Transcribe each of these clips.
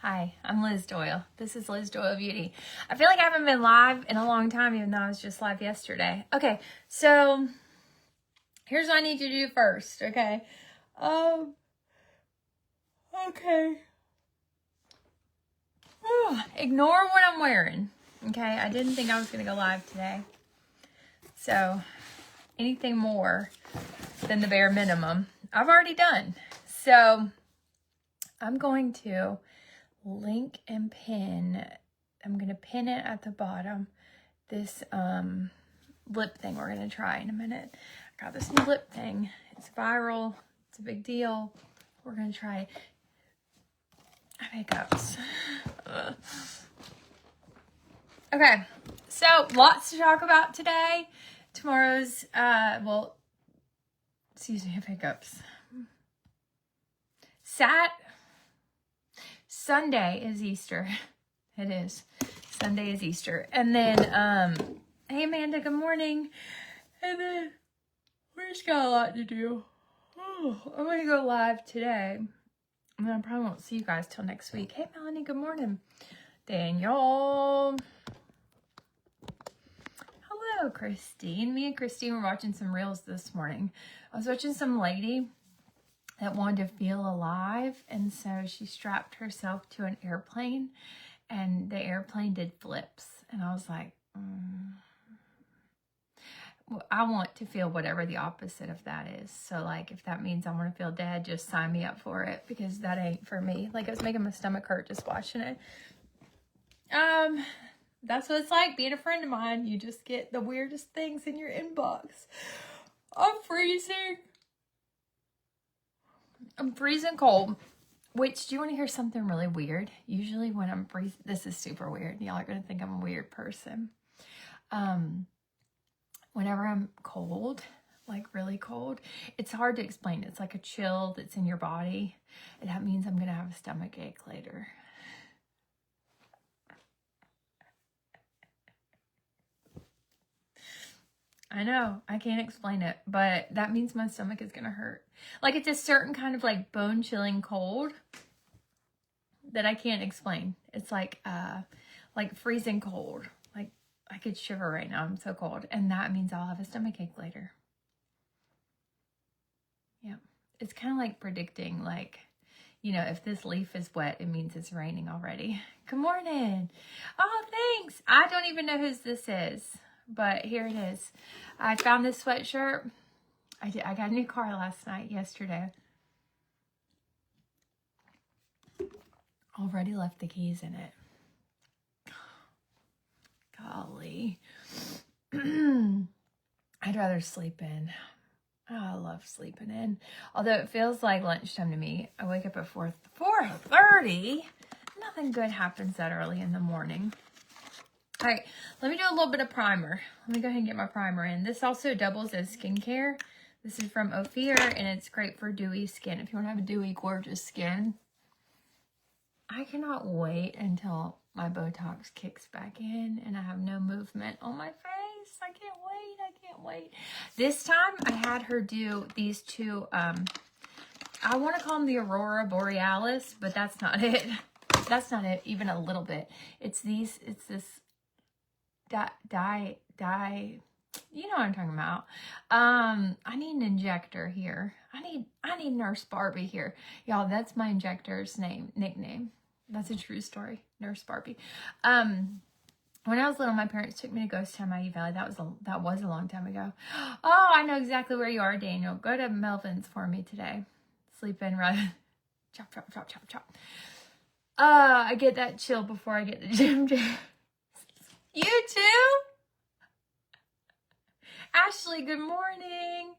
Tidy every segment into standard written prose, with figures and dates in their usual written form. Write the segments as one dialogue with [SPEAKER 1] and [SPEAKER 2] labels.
[SPEAKER 1] Hi, I'm Liz Doyle. This is Liz Doyle Beauty. I feel like I haven't been live in a long time, even though I was just live yesterday. Okay, so here's what I need you to do first, okay? Okay. Ignore what I'm wearing, okay? I didn't think I was going to go live today. So, anything more than the bare minimum, I've already done. So, I'm going to link and pin. I'm going to pin it at the bottom. This lip thing we're going to try in a minute. I got this new lip thing. It's viral. It's a big deal. We're going to try it. Makeups. Okay, so lots to talk about today. Tomorrow's, hiccups. Sunday is Easter. It is. Sunday is Easter. And then, hey Amanda, good morning. And then, we just got a lot to do. I'm going to go live today. And then I probably won't see you guys till next week. Hey Melanie, good morning. Daniel. Hello, Christine. Me and Christine were watching some reels this morning. I was watching some lady that wanted to feel alive, and so she strapped herself to an airplane, and the airplane did flips, and I was like, well, I want to feel whatever the opposite of that is. So like, if that means I want to feel dead, just sign me up for it, because that ain't for me. Like, it was making my stomach hurt just watching it. That's what it's like being a friend of mine. You just get the weirdest things in your inbox. I'm freezing cold. Which, do you want to hear something really weird? Usually when I'm freezing, this is super weird. Y'all are going to think I'm a weird person. Whenever I'm cold, like really cold, it's hard to explain. It's like a chill that's in your body. And that means I'm going to have a stomach ache later. I know, I can't explain it, but that means my stomach is going to hurt. Like, it's a certain kind of like bone chilling cold that I can't explain. It's like freezing cold. Like, I could shiver right now. I'm so cold. And that means I'll have a stomach ache later. Yeah. It's kind of like predicting, like, you know, if this leaf is wet, it means it's raining already. Good morning. Oh, thanks. I don't even know whose this is, but here it is. I found this sweatshirt. I got a new car yesterday. Already left the keys in it. Golly. I'd rather sleep in. Oh, I love sleeping in. Although it feels like lunchtime to me. I wake up at 4:30. Nothing good happens that early in the morning. All right, let me do a little bit of primer. Let me go ahead and get my primer in. This also doubles as skincare. This is from Ophir, and it's great for dewy skin. If you want to have a dewy, gorgeous skin. I cannot wait until my Botox kicks back in and I have no movement on my face. I can't wait. This time I had her do these two, I want to call them the Aurora Borealis, but that's not it. That's not it, even a little bit. It's this dye, you know what I'm talking about. I need an injector here. I need Nurse Barbie here. Y'all, that's my injector's nickname. That's a true story. Nurse Barbie. When I was little, my parents took me to Ghost Town, Maggie Valley. That was a long time ago. Oh, I know exactly where you are, Daniel. Go to Melvin's for me today. Sleep in, right? Chop, chop, chop, chop, chop. I get that chill before I get the gym. You too? Ashley, good morning.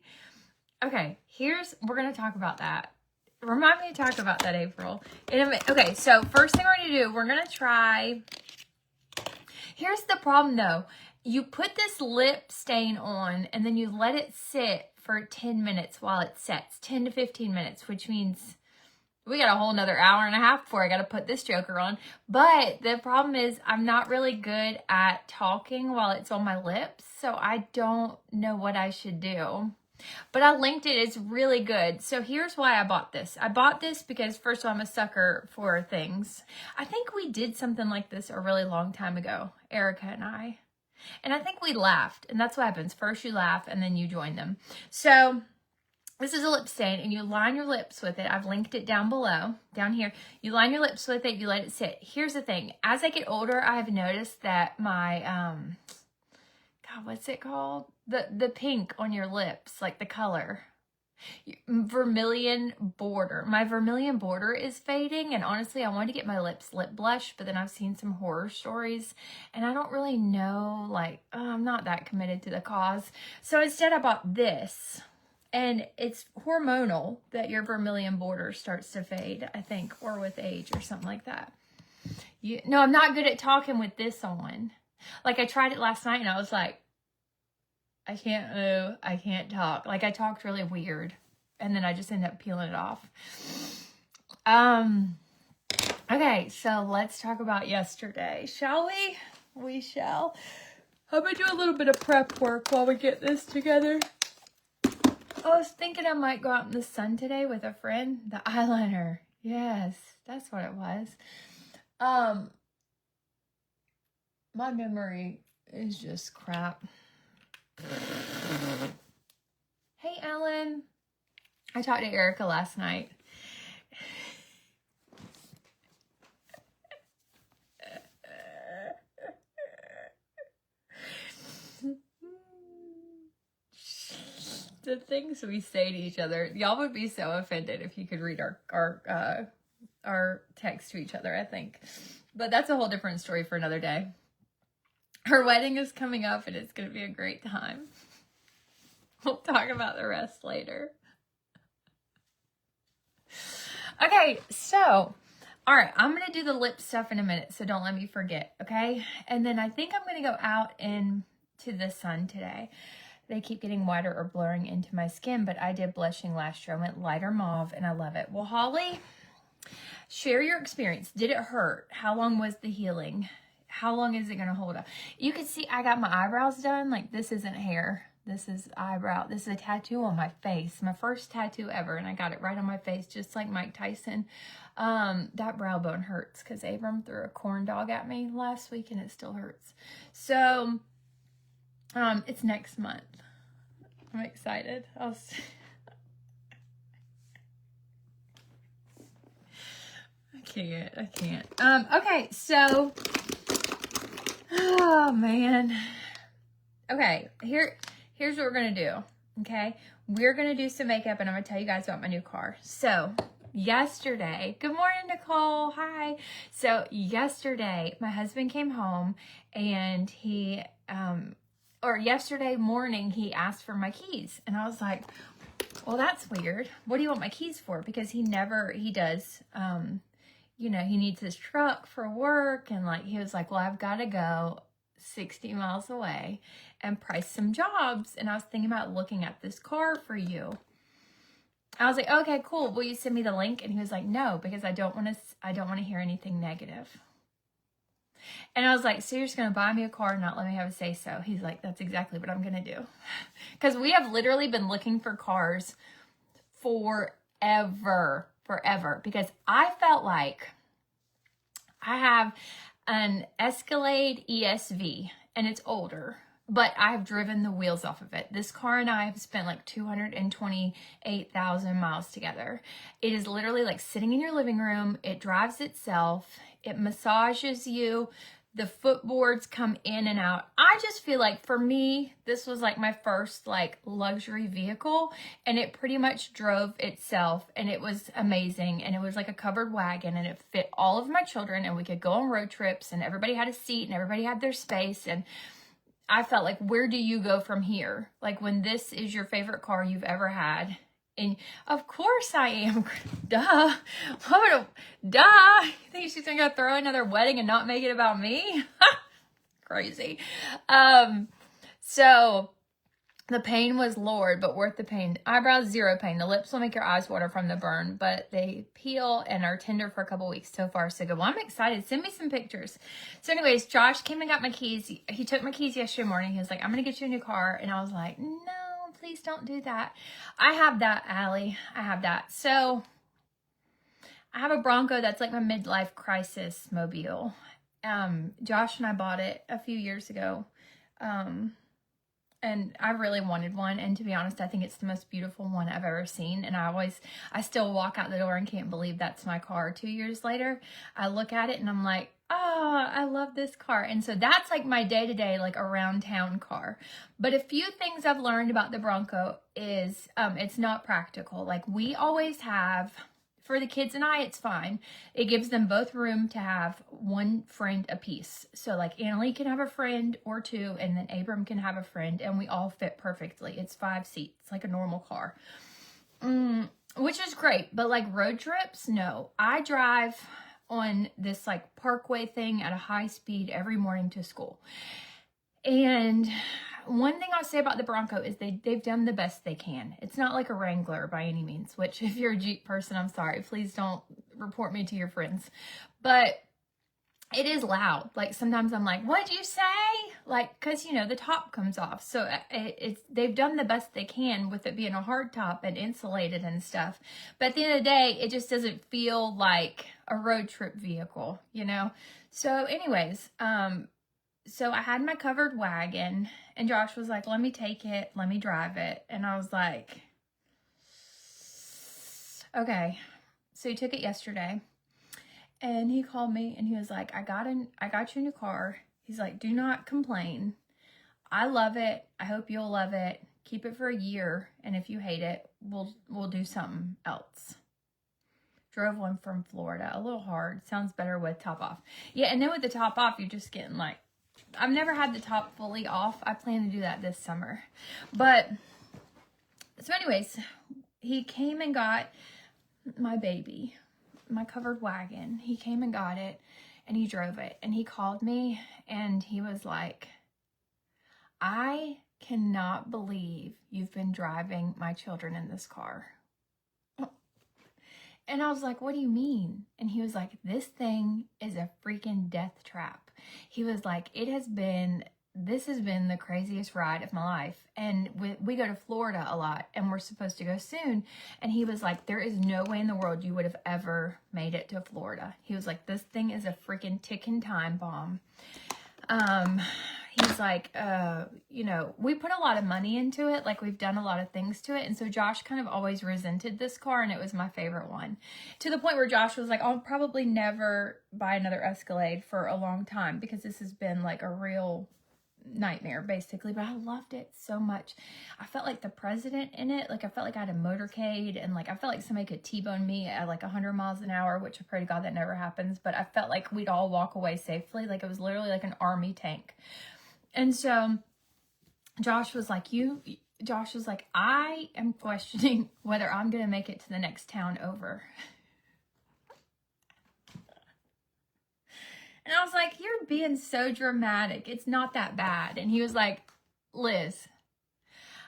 [SPEAKER 1] Okay, we're going to talk about that. Remind me to talk about that, April. Okay, so first thing we're going to do, we're going to try. Here's the problem, though. You put this lip stain on, and then you let it sit for 10 minutes while it sets. 10 to 15 minutes, which means we got a whole nother hour and a half before I got to put this joker on. But the problem is I'm not really good at talking while it's on my lips, so I don't know what I should do. But I linked it. It's really good. So here's why I bought this. I bought this because, first of all, I'm a sucker for things. I think we did something like this a really long time ago, Erica and I. And I think we laughed. And that's what happens. First you laugh and then you join them. So this is a lip stain and you line your lips with it. I've linked it down below, down here. You line your lips with it. You let it sit. Here's the thing. As I get older, I have noticed that my, God, what's it called? The pink on your lips, like the color. Vermilion border. My vermilion border is fading, and honestly, I wanted to get my lips lip blush, but then I've seen some horror stories, and I don't really know, like, I'm not that committed to the cause. So instead, I bought this, and it's hormonal that your vermilion border starts to fade, I think, or with age or something like that. No, I'm not good at talking with this on. Like, I tried it last night, and I was like, I can't move. I can't talk. Like, I talked really weird. And then I just ended up peeling it off. Okay, so let's talk about yesterday. Shall we? We shall. I'm going to do a little bit of prep work while we get this together. I was thinking I might go out in the sun today with a friend. The eyeliner. Yes, that's what it was. My memory is just crap. Hey, Ellen. I talked to Erica last night. The things we say to each other, y'all would be so offended if you could read our text to each other, I think. But that's a whole different story for another day. Her wedding is coming up and it's going to be a great time. We'll talk about the rest later. Okay, so, all right, I'm going to do the lip stuff in a minute, so don't let me forget, okay? And then I think I'm going to go out into the sun today. They keep getting whiter or blurring into my skin, but I did blushing last year. I went lighter mauve, and I love it. Well, Holly, share your experience. Did it hurt? How long was the healing? How long is it going to hold up? You can see I got my eyebrows done. Like, this isn't hair. This is eyebrow. This is a tattoo on my face. My first tattoo ever. And I got it right on my face, just like Mike Tyson. That brow bone hurts because Abram threw a corn dog at me last week and it still hurts. So, it's next month. I'm excited. I can't. Okay, so... Oh, man. Okay, here's what we're going to do, okay? We're going to do some makeup, and I'm going to tell you guys about my new car. So, yesterday, good morning, Nicole. Hi. So, yesterday, my husband came home, and yesterday morning, he asked for my keys. And I was like, well, that's weird. What do you want my keys for? Because he does... you know, he needs his truck for work, and like he was like, well, I've got to go 60 miles away and price some jobs, and I was thinking about looking at this car for you. I was like, okay, cool, will you send me the link? And he was like, no, because I don't want to hear anything negative. And I was like, so you're just going to buy me a car and not let me have a say so? He's like, that's exactly what I'm going to do. Because we have literally been looking for cars forever, because I felt like I have an Escalade ESV and it's older, but I've driven the wheels off of it. This car and I have spent like 228,000 miles together. It is literally like sitting in your living room. It drives itself. It massages you. The footboards come in and out. I just feel like for me, this was like my first like luxury vehicle, and it pretty much drove itself, and it was amazing. And it was like a covered wagon, and it fit all of my children, and we could go on road trips, and everybody had a seat and everybody had their space. And I felt like, where do you go from here? Like when this is your favorite car you've ever had. And of course I am. Duh. Duh. You think she's going to go throw another wedding and not make it about me? Crazy. So the pain was lowered, but worth the pain. Eyebrows, zero pain. The lips will make your eyes water from the burn, but they peel and are tender for a couple weeks. So far, so good. Well, I'm excited. Send me some pictures. So anyways, Josh came and got my keys. He took my keys yesterday morning. He was like, I'm going to get you a new car. And I was like, no, please don't do that. I have that, Allie. I have that. So I have a Bronco that's like my midlife crisis mobile. Josh and I bought it a few years ago. And I really wanted one. And to be honest, I think it's the most beautiful one I've ever seen. And I still walk out the door and can't believe that's my car 2 years later. I look at it and I'm like, oh, I love this car. And so that's like my day-to-day, like around town car. But a few things I've learned about the Bronco is it's not practical. Like we always have, for the kids and I, it's fine. It gives them both room to have one friend apiece. So like Annalie can have a friend or two, and then Abram can have a friend, and we all fit perfectly. It's 5 seats, like a normal car, which is great. But like road trips, no. I drive on this like parkway thing at a high speed every morning to school. And one thing I'll say about the Bronco is they've done the best they can. It's not like a Wrangler by any means, which if you're a Jeep person, I'm sorry. Please don't report me to your friends. But it is loud. Like sometimes I'm like, what'd you say? Like, cause you know, the top comes off. So they've done the best they can with it being a hard top and insulated and stuff. But at the end of the day, it just doesn't feel like a road trip vehicle, you know? So anyways, so I had my covered wagon, and Josh was like, let me take it, let me drive it. And I was like, okay. So he took it yesterday, and he called me and he was like, I got you a new car. He's like, do not complain. I love it. I hope you'll love it. Keep it for a year. And if you hate it, we'll do something else. Drove one from Florida. A little hard. Sounds better with top off. Yeah. And then with the top off, you're just getting like, I've never had the top fully off. I plan to do that this summer. But, so anyways, he came and got my baby, my covered wagon. He came and got it, and he drove it. And he called me, and he was like, I cannot believe you've been driving my children in this car. And I was like, what do you mean? And he was like, this thing is a freaking death trap. He was like, this has been the craziest ride of my life. And we go to Florida a lot, and we're supposed to go soon. And he was like, there is no way in the world you would have ever made it to Florida. He was like, this thing is a freaking ticking time bomb. He's like, you know, we put a lot of money into it. Like we've done a lot of things to it. And so Josh kind of always resented this car, and it was my favorite one, to the point where Josh was like, I'll probably never buy another Escalade for a long time, because this has been like a real nightmare basically. But I loved it so much. I felt like the president in it. Like I felt like I had a motorcade, and like I felt like somebody could T-bone me at like 100 miles an hour, which I pray to God that never happens. But I felt like we'd all walk away safely. Like it was literally like an army tank. And so Josh was like, I am questioning whether I'm going to make it to the next town over. And I was like, you're being so dramatic. It's not that bad. And he was like, Liz,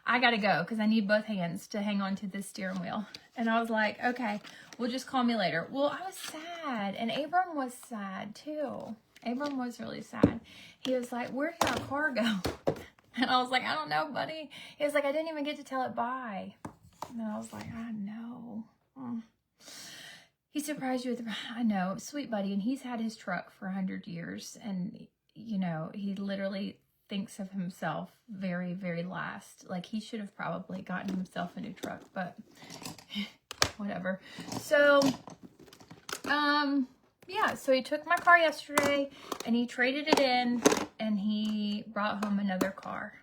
[SPEAKER 1] I got to go because I need both hands to hang on to this steering wheel. And I was like, okay, well, just call me later. Well, I was sad. And Abram was sad too. Abram was really sad. He was like, where did our car go? And I was like, I don't know, buddy. He was like, I didn't even get to tell it bye. And I was like, I know. He surprised you with, I know, sweet buddy. And he's had his truck for 100 years. And, you know, he literally thinks of himself very, very last. Like he should have probably gotten himself a new truck, but whatever. So, yeah, so he took my car yesterday and he traded it in and he brought home another car.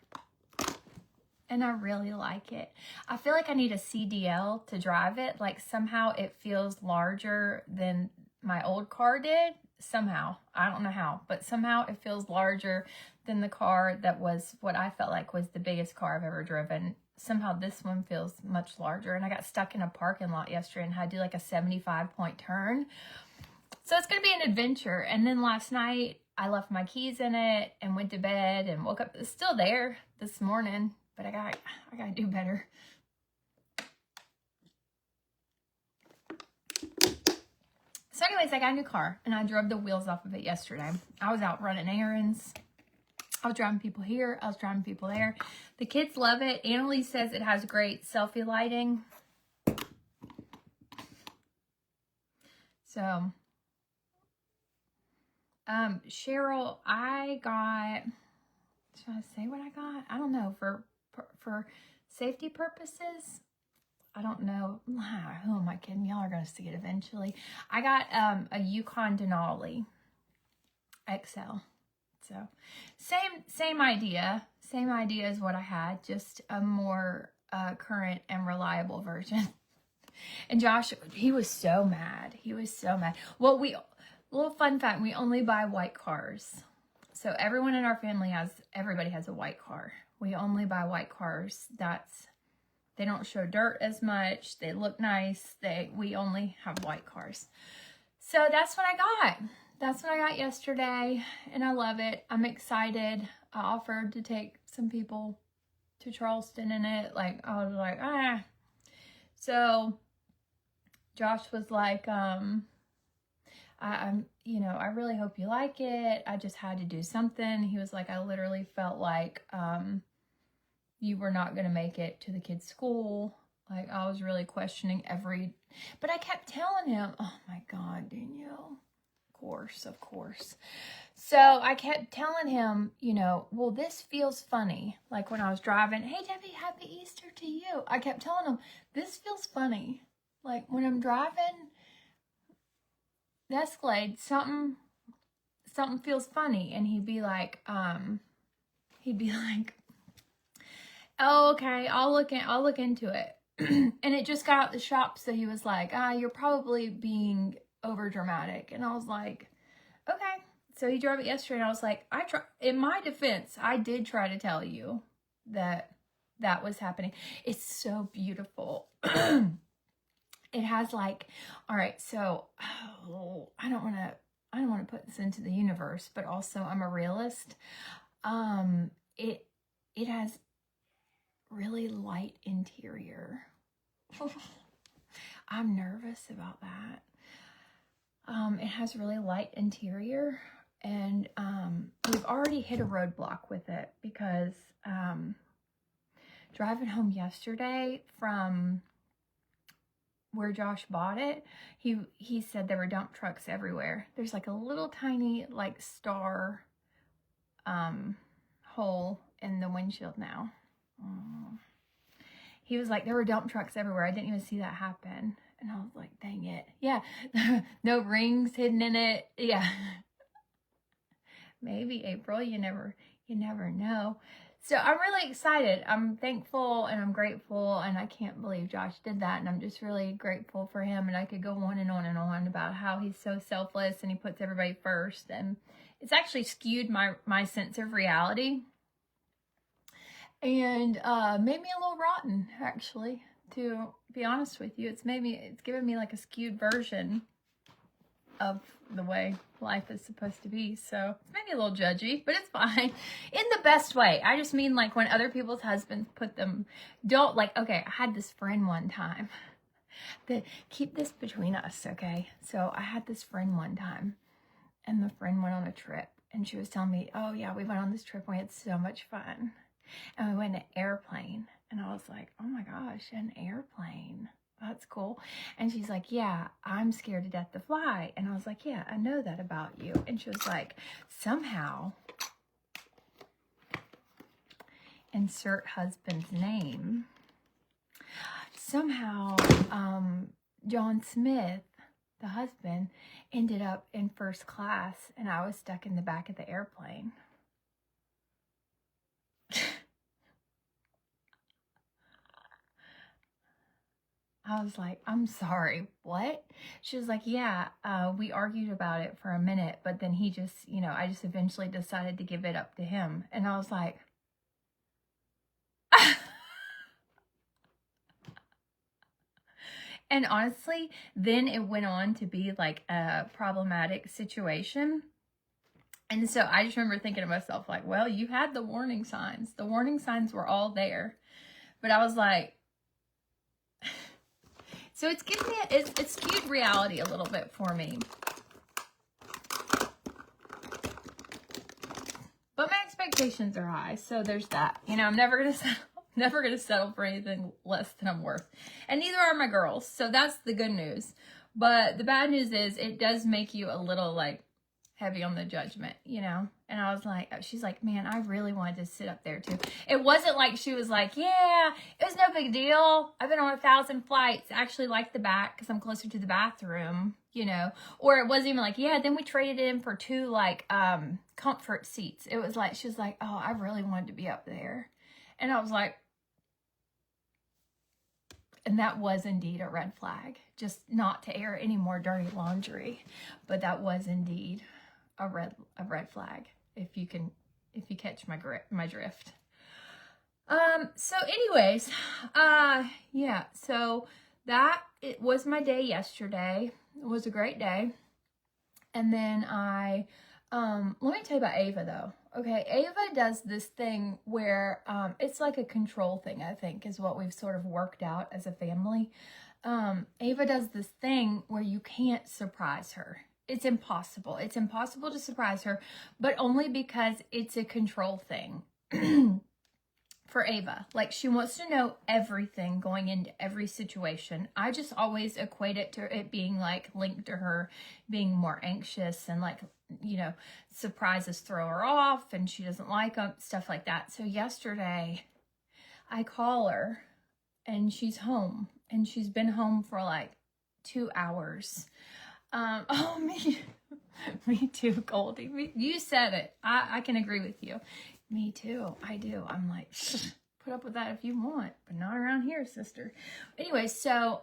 [SPEAKER 1] And I really like it. I feel like I need a CDL to drive it. Like somehow it feels larger than my old car did. Somehow. I don't know how, but somehow it feels larger than the car that was what I felt like was the biggest car I've ever driven. Somehow this one feels much larger. And I got stuck in a parking lot yesterday and had to do like a 75-point turn. So it's going to be an adventure. And then last night, I left my keys in it and went to bed and woke up. It's still there this morning, but I got to do better. So anyways, I got a new car and I drove the wheels off of it yesterday. I was out running errands I was driving people here. I was driving people there. The kids love it. Annalise says it has great selfie lighting. So, Cheryl, I got, should I say what I got? I don't know. For safety purposes, I don't know. Who am I kidding? Y'all are going to see it eventually. I got a Yukon Denali XL. So, same idea. Same idea as what I had, just a more current and reliable version. And Josh, he was so mad. He was so mad. Well, little fun fact, we only buy white cars. So everyone in our family everybody has a white car. We only buy white cars. They don't show dirt as much. They look nice. We only have white cars. So that's what I got. That's what I got yesterday, and I love it. I'm excited. I offered to take some people to Charleston in it. Like, I was like, So Josh was like, I'm, I really hope you like it. I just had to do something. He was like, I literally felt like you were not going to make it to the kids' school. Like, I was really questioning but I kept telling him, oh my God, Danielle, of course. So I kept telling him, well, this feels funny. Like when I was driving, hey, Debbie, happy Easter to you. I kept telling him, this feels funny. Like when I'm driving the Escalade, something feels funny. And he'd be like, oh, okay, I'll look into it. And it just got out the shop. So he was like, you're probably being over dramatic. And I was like, okay. So he drove it yesterday and I was like, in my defense, I did try to tell you that was happening. It's so beautiful. It has like, all right, so I don't want to put this into the universe, but also I'm a realist. It has really light interior. I'm nervous about that. It has really light interior, and we've already hit a roadblock with it because driving home yesterday from where Josh bought it, he said there were dump trucks everywhere. There's like a little tiny like star hole in the windshield now. He was like, there were dump trucks everywhere. I didn't even see that happen. And I was like, dang it. Yeah. No rings hidden in it. Yeah. Maybe April. You never know. So I'm really excited. I'm thankful and I'm grateful. And I can't believe Josh did that. And I'm just really grateful for him. And I could go on and on and on about how he's so selfless and he puts everybody first. And it's actually skewed my sense of reality. And made me a little rotten, actually, to be honest with you. It's given me like a skewed version of the way life is supposed to be. So it's made me a little judgy, but it's fine. In the best way. I just mean like when other people's husbands okay, I had this friend one time. Keep this between us, okay? So I had this friend one time, and the friend went on a trip, and she was telling me, oh yeah, we went on this trip and we had so much fun. And we went in an airplane. And I was like, oh my gosh, an airplane. That's cool. And she's like, yeah, I'm scared to death to fly. And I was like, yeah, I know that about you. And she was like, somehow, insert husband's name. Somehow, John Smith, the husband, ended up in first class. And I was stuck in the back of the airplane. I was like, I'm sorry, what? She was like, yeah, we argued about it for a minute, but then he just, I just eventually decided to give it up to him. And I was like, and honestly, then it went on to be like a problematic situation. And so I just remember thinking to myself, like, well, you had the warning signs. The warning signs were all there. But I was like, so it's giving me, it's skewed reality a little bit for me. But my expectations are high, so there's that. You know, I'm never gonna settle for anything less than I'm worth, and neither are my girls. So that's the good news. But the bad news is it does make you a little like heavy on the judgment, you know? And I was like, she's like, man, I really wanted to sit up there too. It wasn't like she was like, yeah, it was no big deal. I've been on 1,000 flights. I actually like the back because I'm closer to the bathroom, you know? Or it wasn't even like, yeah, then we traded in for 2 like comfort seats. It was like, she was like, oh, I really wanted to be up there. And I was like, and that was indeed a red flag. Just not to air any more dirty laundry, but that was indeed a red flag. If you catch my drift. So anyways, yeah. So it was my day yesterday. It was a great day. And then let me tell you about Ava though. Okay, Ava does this thing where it's like a control thing, I think, is what we've sort of worked out as a family. Ava does this thing where you can't surprise her. It's impossible. It's impossible to surprise her, but only because it's a control thing for Ava. Like, she wants to know everything going into every situation. I just always equate it to it being like linked to her being more anxious and like, you know, surprises throw her off and she doesn't like them, stuff like that. So yesterday I call her and she's home and she's been home for like 2 hours. Oh, me too, Goldie. You said it. I can agree with you. Me too. I do. I'm like, put up with that if you want, but not around here, sister. Anyway, so,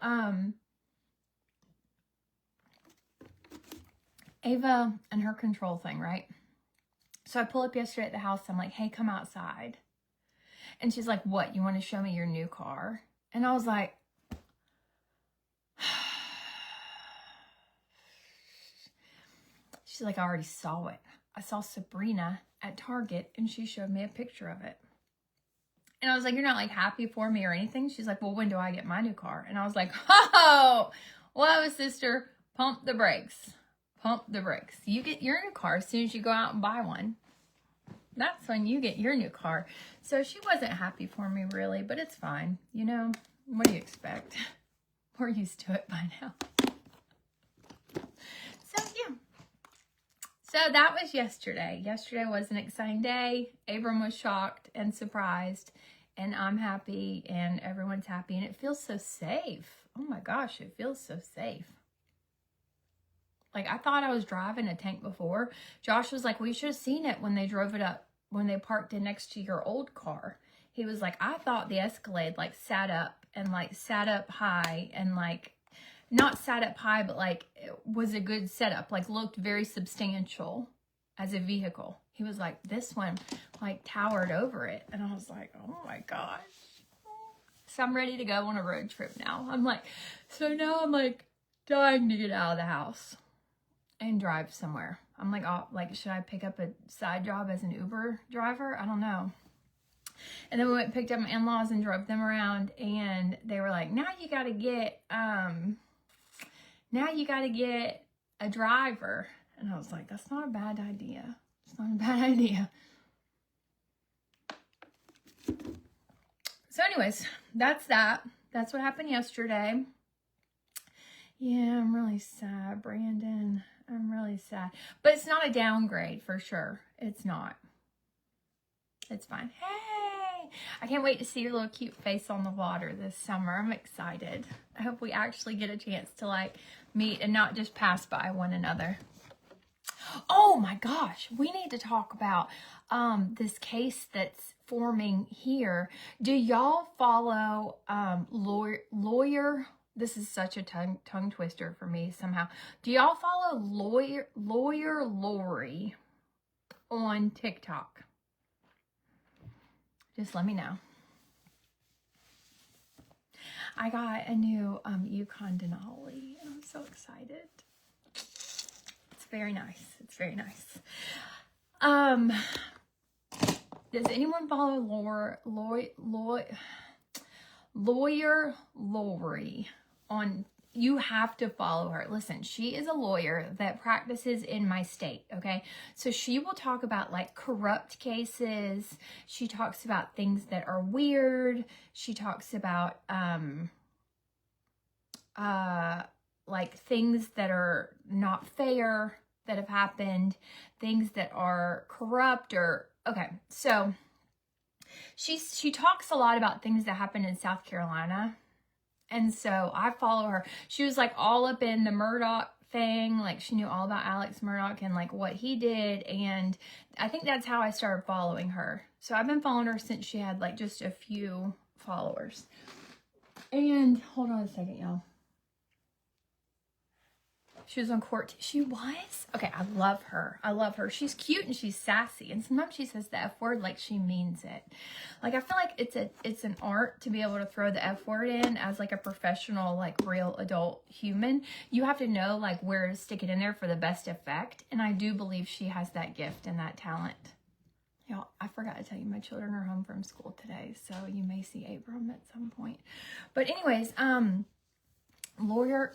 [SPEAKER 1] Ava and her control thing, right? So I pull up yesterday at the house. I'm like, hey, come outside. And she's like, what? You want to show me your new car? And I was like, she's like, I already saw it. I saw Sabrina at Target and she showed me a picture of it. And I was like, you're not like happy for me or anything? She's like, well, when do I get my new car? And I was like, oh, whoa, sister, pump the brakes. Pump the brakes. You get your new car as soon as you go out and buy one. That's when you get your new car. So she wasn't happy for me really, but it's fine. You know, what do you expect? We're used to it by now. So yeah. So that was yesterday. Yesterday was an exciting day. Abram was shocked and surprised, and I'm happy, and everyone's happy, and it feels so safe. Oh my gosh, it feels so safe. Like, I thought I was driving a tank before. Josh was like, we should have seen it when they drove it up, when they parked it next to your old car. He was like, I thought the Escalade, like, sat up high and, like, not sat up high, but like it was a good setup, like looked very substantial as a vehicle. He was like, this one like towered over it. And I was like, oh my gosh. So I'm ready to go on a road trip now. I'm like, so now I'm like dying to get out of the house and drive somewhere. I'm like, oh, like, should I pick up a side job as an Uber driver? I don't know. And then we went and picked up my in-laws and drove them around, and they were like, now you got to get a driver. And I was like, that's not a bad idea. It's not a bad idea. So anyways, that's that. That's what happened yesterday. Yeah, I'm really sad, Brandon. I'm really sad. But it's not a downgrade for sure. It's not. It's fine. Hey! I can't wait to see your little cute face on the water this summer. I'm excited. I hope we actually get a chance to like meet and not just pass by one another. Oh my gosh, we need to talk about this case that's forming here. Do y'all follow lawyer? This is such a tongue twister for me somehow. Do y'all follow lawyer Lori on TikTok? Just let me know. I got a new Yukon Denali. I'm so excited. It's very nice. It's very nice. Does anyone follow lawyer Lori on you have to follow her. Listen, she is a lawyer that practices in my state, okay? So she will talk about like corrupt cases. She talks about things that are weird. She talks about like things that are not fair that have happened, things that are corrupt or okay. So she talks a lot about things that happened in South Carolina. And so I follow her. She was like all up in the Murdaugh thing. Like she knew all about Alex Murdaugh and like what he did. And I think that's how I started following her. So I've been following her since she had like just a few followers. And hold on a second, y'all. She was on court. She was? Okay, I love her. I love her. She's cute and she's sassy. And sometimes she says the F word like she means it. Like, I feel like it's an art to be able to throw the F word in as like a professional, like real adult human. You have to know like where to stick it in there for the best effect. And I do believe she has that gift and that talent. Y'all, I forgot to tell you, my children are home from school today. So you may see Abram at some point. But anyways, Lawyer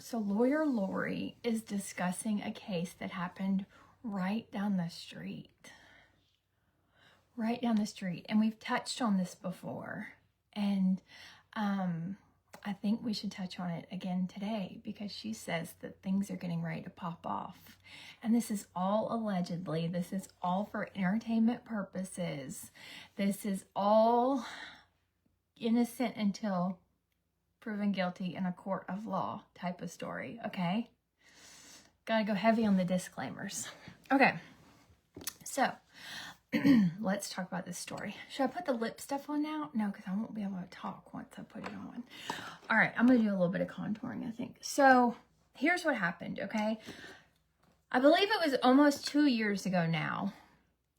[SPEAKER 1] Lori is discussing a case that happened right down the street. Right down the street. And we've touched on this before. And I think we should touch on it again today because she says that things are getting ready to pop off. And this is all allegedly. This is all for entertainment purposes. This is all innocent until proven guilty in a court of law type of story, okay? Gotta go heavy on the disclaimers. Okay, so let's talk about this story. Should I put the lip stuff on now? No, because I won't be able to talk once I put it on. All right, I'm gonna do a little bit of contouring, I think. So here's what happened, okay? I believe it was almost 2 years ago now.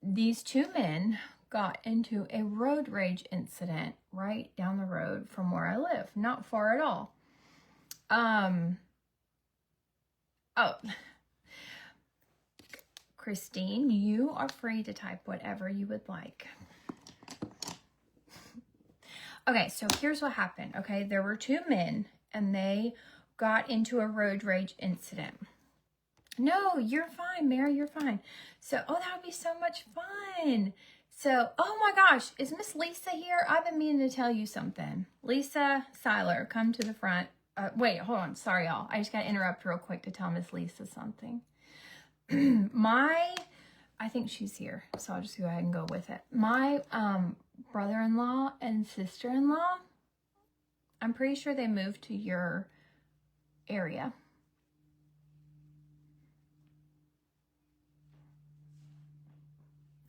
[SPEAKER 1] These two men got into a road rage incident right down the road from where I live. Not far at all. Christine, you are free to type whatever you would like. Okay, so here's what happened, okay? There were two men, and they got into a road rage incident. No, you're fine, Mary, you're fine. So, oh, that would be so much fun. So, oh my gosh, is Miss Lisa here? I've been meaning to tell you something. Lisa Seiler, come to the front. Wait, hold on. Sorry, y'all. I just got to interrupt real quick to tell Miss Lisa something. I think she's here, so I'll just go ahead and go with it. My brother-in-law and sister-in-law, I'm pretty sure they moved to your area.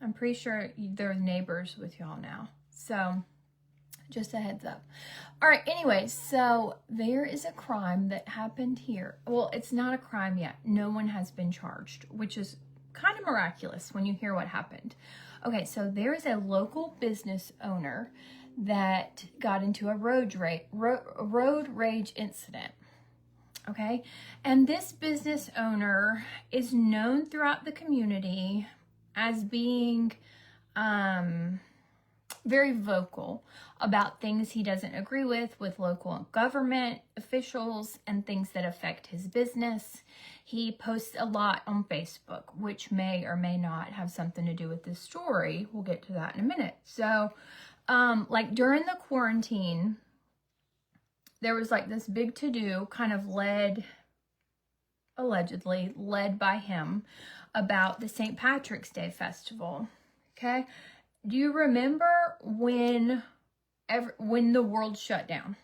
[SPEAKER 1] I'm pretty sure they're neighbors with y'all now. So, just a heads up. All right, anyways, so there is a crime that happened here. Well, it's not a crime yet. No one has been charged, which is kind of miraculous when you hear what happened. Okay, so there is a local business owner that got into a road rage incident. Okay, and this business owner is known throughout the community as being very vocal about things he doesn't agree with local government officials and things that affect his business. He posts a lot on Facebook, which may or may not have something to do with this story. We'll get to that in a minute. So, like during the quarantine, there was like this big to-do kind of allegedly led by him about the St. Patrick's Day festival. Okay. Do you remember when the world shut down?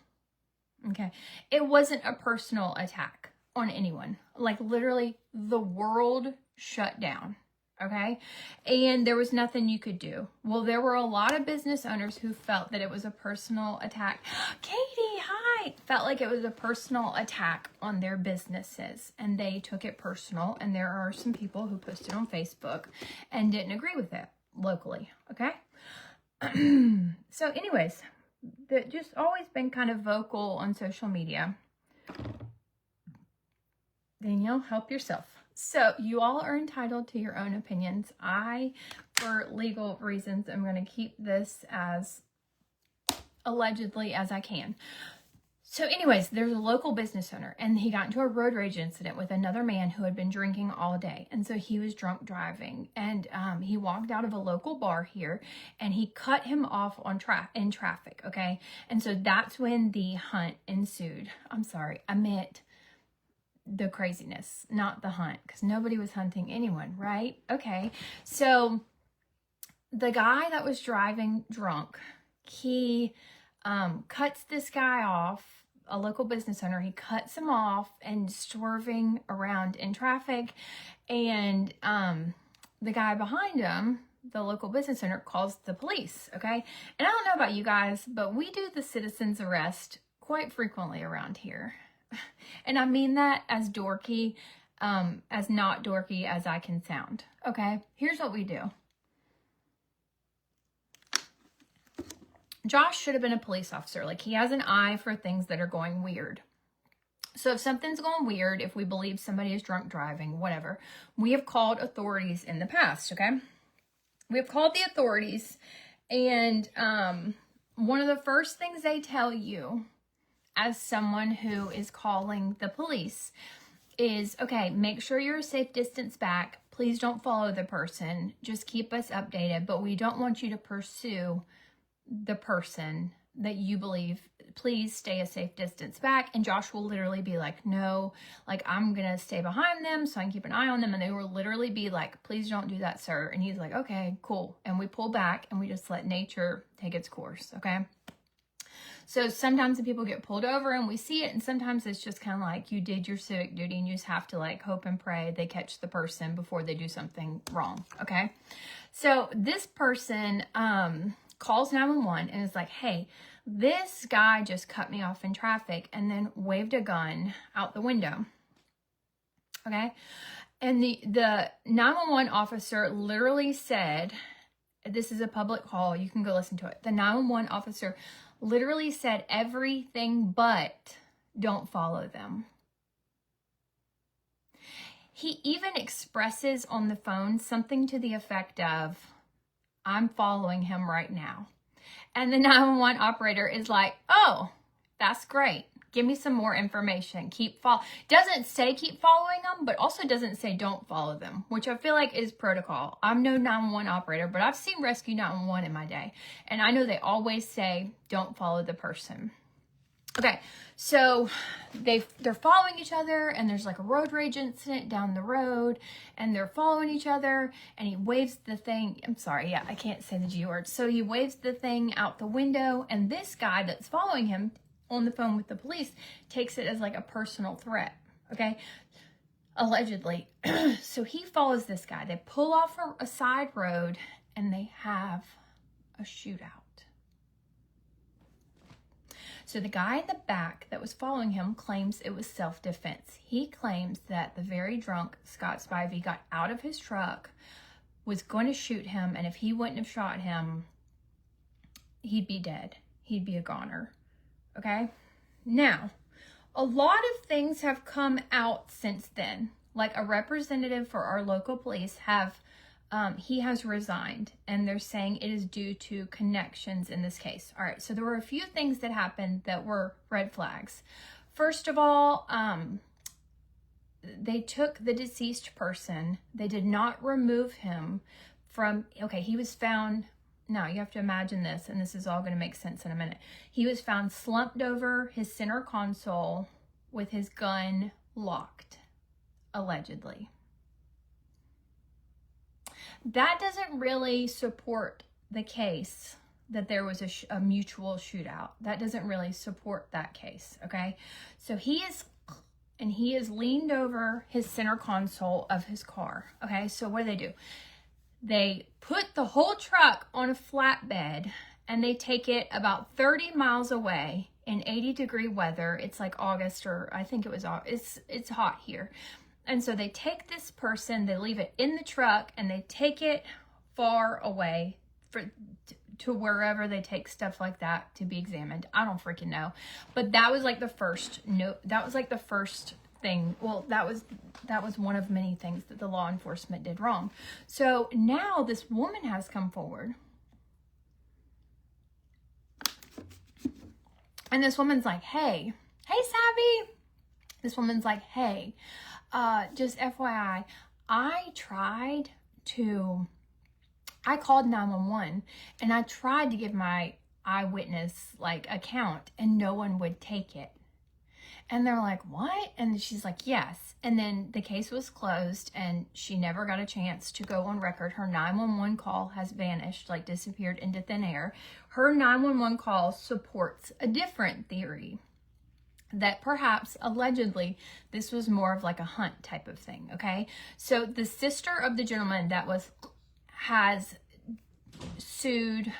[SPEAKER 1] Okay. It wasn't a personal attack on anyone. Like literally the world shut down. Okay. And there was nothing you could do. Well, there were a lot of business owners who felt that it was a personal attack. Katie, hi. Felt like it was a personal attack on their businesses and they took it personal. And there are some people who posted on Facebook and didn't agree with it locally. Okay. So anyways, that just always been kind of vocal on social media. Danielle, help yourself. So you all are entitled to your own opinions. I, for legal reasons, am going to keep this as allegedly as I can. So anyways, there's a local business owner, and he got into a road rage incident with another man who had been drinking all day. And so he was drunk driving, and he walked out of a local bar here, and he cut him off in traffic, okay? And so that's when the hunt ensued. I'm sorry, I meant the craziness, not the hunt, because nobody was hunting anyone, right? Okay, so the guy that was driving drunk, he cuts this guy off, a local business owner. He cuts him off and swerving around in traffic, and the guy behind him, the local business owner, calls the police, okay? And I don't know about you guys, but we do the citizen's arrest quite frequently around here. And I mean that as dorky, as not dorky as I can sound, okay? Here's what we do. Josh should have been a police officer. Like, he has an eye for things that are going weird. So if something's going weird, if we believe somebody is drunk driving, whatever, we have called authorities in the past, okay? We have called the authorities, and one of the first things they tell you as someone who is calling the police is, okay, make sure you're a safe distance back. Please don't follow the person. Just keep us updated, but we don't want you to pursue the person that you believe. Please stay a safe distance back. And Josh will literally be like, no, like, I'm gonna stay behind them so I can keep an eye on them. And they will literally be like, please don't do that, sir. And he's like, okay, cool. And we pull back and we just let nature take its course, okay? So sometimes the people get pulled over and we see it, and sometimes it's just kind of like you did your civic duty and you just have to like hope and pray they catch the person before they do something wrong, okay? So this person calls 911 and is like, hey, this guy just cut me off in traffic and then waved a gun out the window, okay? And the 911 officer literally said, this is a public call, you can go listen to it. The 911 officer literally said everything but don't follow them. He even expresses on the phone something to the effect of, I'm following him right now. And the 911 operator is like, oh, that's great. Give me some more information. Doesn't say keep following them, but also doesn't say don't follow them, which I feel like is protocol. I'm no 911 operator, but I've seen Rescue 911 in my day. And I know they always say don't follow the person. Okay, so they're following each other, and there's like a road rage incident down the road, and they're following each other, and he waves the thing. I'm sorry, yeah, I can't say the G word. So he waves the thing out the window, and this guy that's following him on the phone with the police takes it as like a personal threat, okay? Allegedly. So he follows this guy. They pull off a side road, and they have a shootout. So the guy in the back that was following him claims it was self-defense. He claims that the very drunk Scott Spivey got out of his truck, was going to shoot him, and if he wouldn't have shot him, he'd be dead. He'd be a goner. Okay? Now, a lot of things have come out since then. Like a representative for our local police he has resigned, and they're saying it is due to connections in this case. All right, so there were a few things that happened that were red flags. First of all, they took the deceased person. They did not remove him from, okay, he was found, now you have to imagine this, and this is all going to make sense in a minute. He was found slumped over his center console with his gun locked, allegedly. That doesn't really support the case that there was a mutual shootout. That doesn't really support that case, okay? So he is leaned over his center console of his car, okay? So what do? They put the whole truck on a flatbed, and they take it about 30 miles away in 80-degree weather. It's like August, or I think it was August. It's hot here. And so they take this person, they leave it in the truck, and they take it far away to wherever they take stuff like that to be examined. I don't freaking know. But that was like the first thing. Well, that was one of many things that the law enforcement did wrong. So now this woman has come forward. And this woman's like, hey, Hey, Sabby. This woman's like, hey, just FYI, I called 911 and I tried to give my eyewitness like account and no one would take it. And they're like, what? And she's like, yes. And then the case was closed and she never got a chance to go on record. Her 911 call has vanished, like disappeared into thin air. Her 911 call supports a different theory that perhaps allegedly this was more of like a hunt type of thing. Okay. So the sister of the gentleman that has sued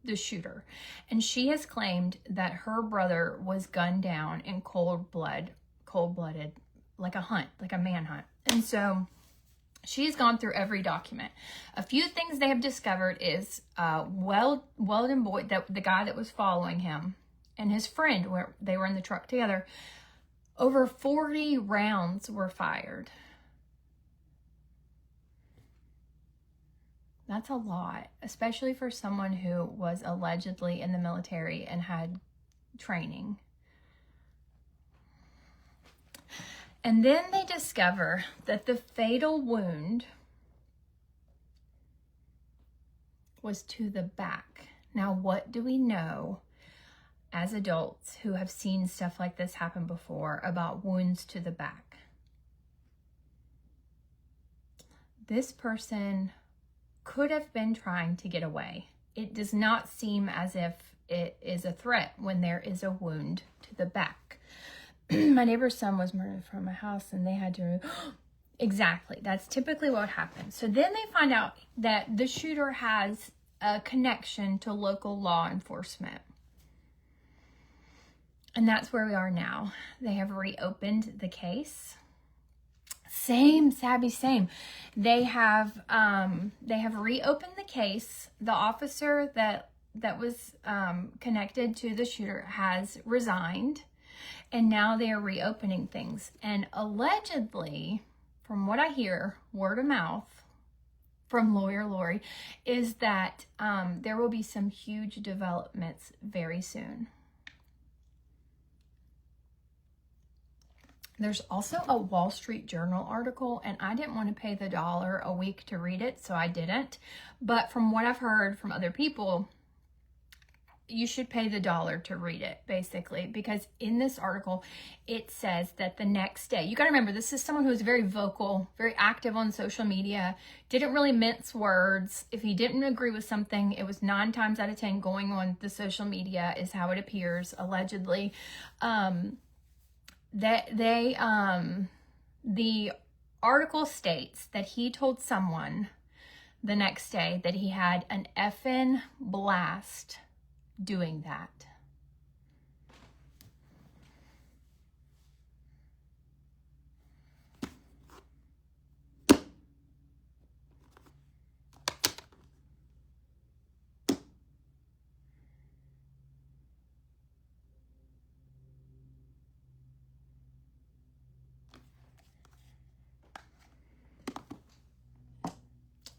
[SPEAKER 1] the shooter, and she has claimed that her brother was gunned down in cold-blooded, like a hunt, like a manhunt. And so she's gone through every document. A few things they have discovered is Weldon Boyd, the guy that was following him, and his friend, where they were in the truck together, over 40 rounds were fired. That's a lot, especially for someone who was allegedly in the military and had training. And then they discover that the fatal wound was to the back. Now, what do we know as adults who have seen stuff like this happen before about wounds to the back? This person could have been trying to get away. It does not seem as if it is a threat when there is a wound to the back. My neighbor's son was murdered from a house and they had to exactly, that's typically what happens. So then they find out that the shooter has a connection to local law enforcement. And that's where we are now. They have reopened the case. Same, Sabby, same. They have reopened the case. The officer that was connected to the shooter has resigned, and now they are reopening things. And allegedly, from what I hear, word of mouth from lawyer Lori, is that there will be some huge developments very soon. There's also a Wall Street Journal article, and I didn't want to pay the $1 a week to read it, so I didn't. But from what I've heard from other people, you should pay the $1 to read it, basically, because in this article, it says that the next day, you got to remember, this is someone who is very vocal, very active on social media, didn't really mince words. If he didn't agree with something, it was 9 times out of 10 going on the social media is how it appears, allegedly. The article states that he told someone the next day that he had an effing blast doing that.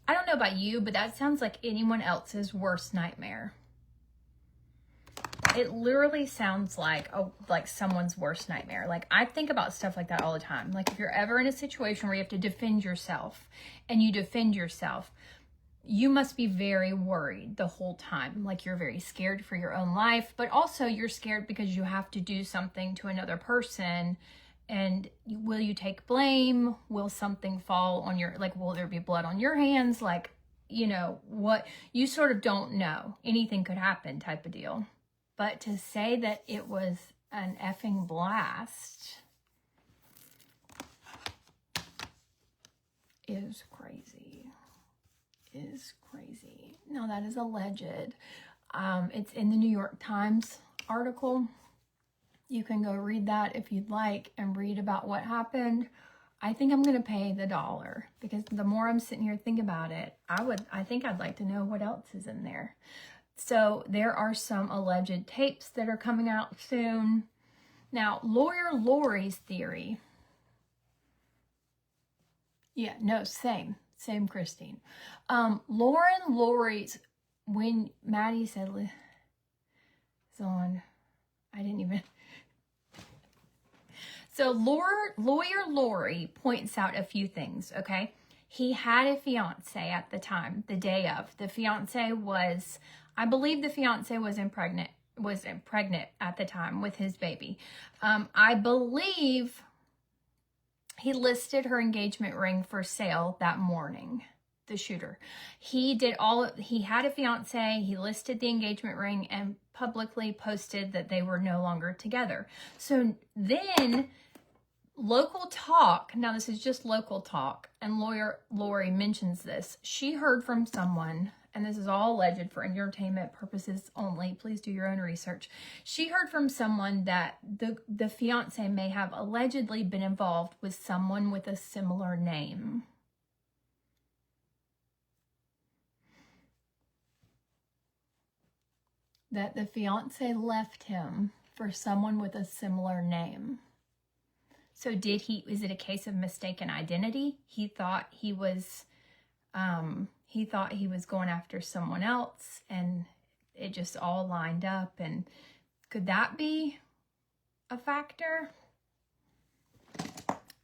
[SPEAKER 1] I don't know about you, but that sounds like anyone else's worst nightmare. It literally sounds like someone's worst nightmare. Like, I think about stuff like that all the time. Like, if you're ever in a situation where you have to defend yourself and you defend yourself, you must be very worried the whole time. Like, you're very scared for your own life, but also you're scared because you have to do something to another person. And will you take blame? Will something fall on your, like, will there be blood on your hands? Like, you know, what, you sort of don't know. Anything could happen type of deal. But to say that it was an effing blast is crazy. Is crazy. Now, that is alleged. It's in the New York Times article. You can go read that if you'd like and read about what happened. I think I'm going to pay the $1 because the more I'm sitting here thinking about it, I think I'd like to know what else is in there. So there are some alleged tapes that are coming out soon. Now, lawyer Lori's theory. Yeah, no, same, Christine. Lori's, when Maddie said, it's on, I didn't even, So lawyer Lori points out a few things, okay? He had a fiance at the time, the day of. The fiance was, I believe the fiance was pregnant at the time with his baby. I believe he listed her engagement ring for sale that morning, the shooter. He had a fiance, he listed the engagement ring and publicly posted that they were no longer together. So then local talk, now this is just local talk, and lawyer Lori mentions this. She heard from someone, and this is all alleged for entertainment purposes only. Please do your own research. She heard from someone that the fiance may have allegedly been involved with someone with a similar name. That the fiance left him for someone with a similar name. So is it a case of mistaken identity? He thought he was going after someone else, and it just all lined up. And could that be a factor?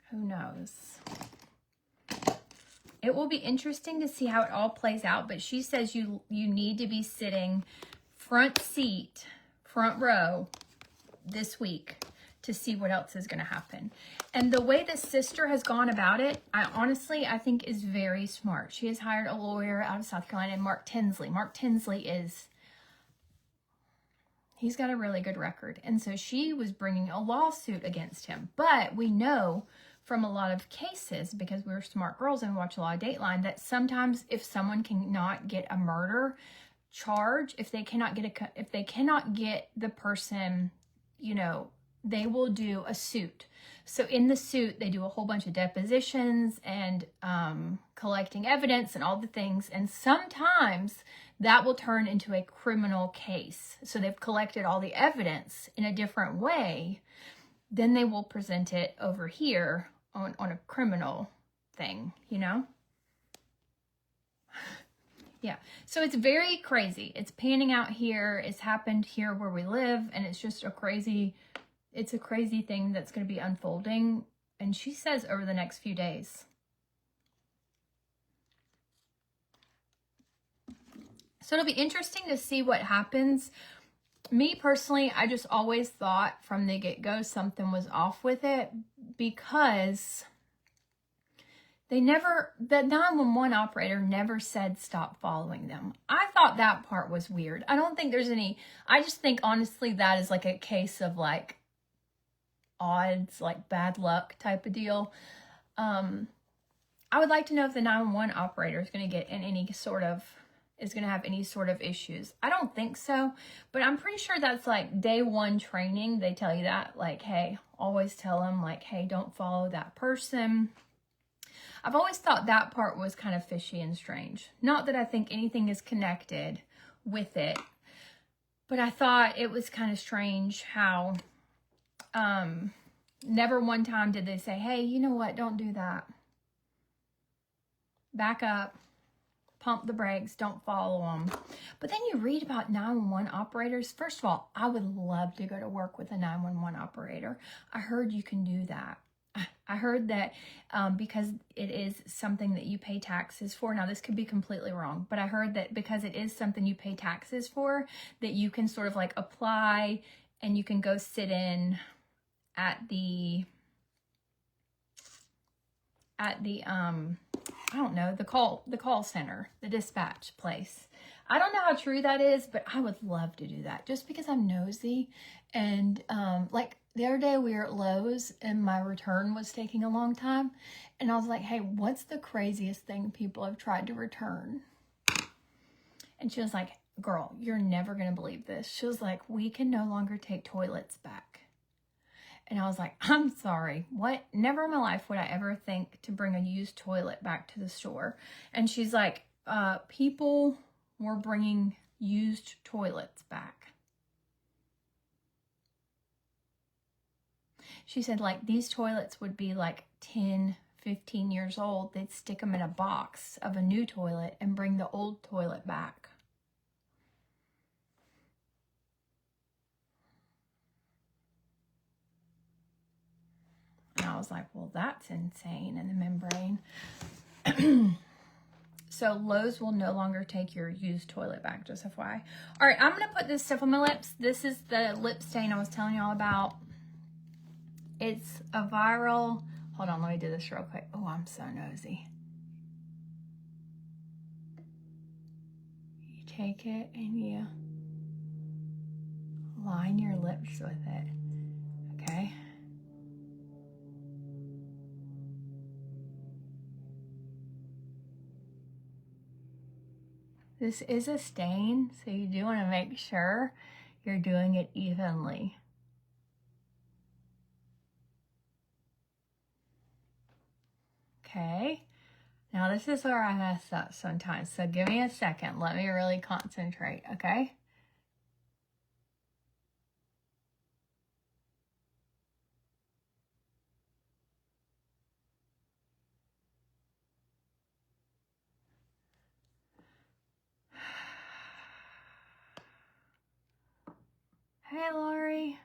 [SPEAKER 1] Who knows? It will be interesting to see how it all plays out, but she says you need to be sitting front seat, front row this week to see what else is going to happen. And the way the sister has gone about it, I think is very smart. She has hired a lawyer out of South Carolina, Mark Tinsley. Mark Tinsley he's got a really good record. And so she was bringing a lawsuit against him. But we know from a lot of cases, because we're smart girls and we watch a lot of Dateline, that sometimes if someone cannot get a murder charge, if they cannot get the person, they will do a suit. So in the suit, they do a whole bunch of depositions and collecting evidence and all the things. And sometimes that will turn into a criminal case. So they've collected all the evidence in a different way. Then they will present it over here on a criminal thing, Yeah, so it's very crazy. It's panning out here. It's happened here where we live, and it's just a crazy thing that's going to be unfolding. And she says over the next few days. So it'll be interesting to see what happens. Me personally, I just always thought from the get-go something was off with it, because the 911 operator never said stop following them. I thought that part was weird. I don't think there's I just think honestly that is like a case of like odds, like bad luck type of deal. I would like to know if the 911 operator is going to get is going to have any sort of issues. I don't think so, but I'm pretty sure that's like day one training. They tell you that, like, hey, always tell them, like, hey, don't follow that person. I've always thought that part was kind of fishy and strange. Not that I think anything is connected with it, but I thought it was kind of strange how never one time did they say, hey, you know what, don't do that. Back up. Pump the brakes, don't follow them. But then you read about 911 operators. First of all, I would love to go to work with a 911 operator. I heard you can do that. I heard that because it is something that you pay taxes for. Now, this could be completely wrong, but I heard that because it is something you pay taxes for, that you can sort of like apply and you can go sit in at the I don't know, the call center, the dispatch place. I don't know how true that is, but I would love to do that just because I'm nosy. And like the other day we were at Lowe's and my return was taking a long time. And I was like, hey, what's the craziest thing people have tried to return? And she was like, girl, you're never going to believe this. She was like, we can no longer take toilets back. And I was like, I'm sorry, what? Never in my life would I ever think to bring a used toilet back to the store. And she's like, people were bringing used toilets back. She said, like, these toilets would be like 10, 15 years old. They'd stick them in a box of a new toilet and bring the old toilet back. And I was like, well, that's insane in the membrane. So Lowe's will no longer take your used toilet back, just FYI. All right, I'm going to put this stuff on my lips. This is the lip stain I was telling y'all about. It's a viral... Hold on, let me do this real quick. Oh, I'm so nosy. You take it and you line your lips with it, okay? This is a stain, so you do want to make sure you're doing it evenly. Okay, now this is where I mess up sometimes, so give me a second. Let me really concentrate, okay? Hey, Lori.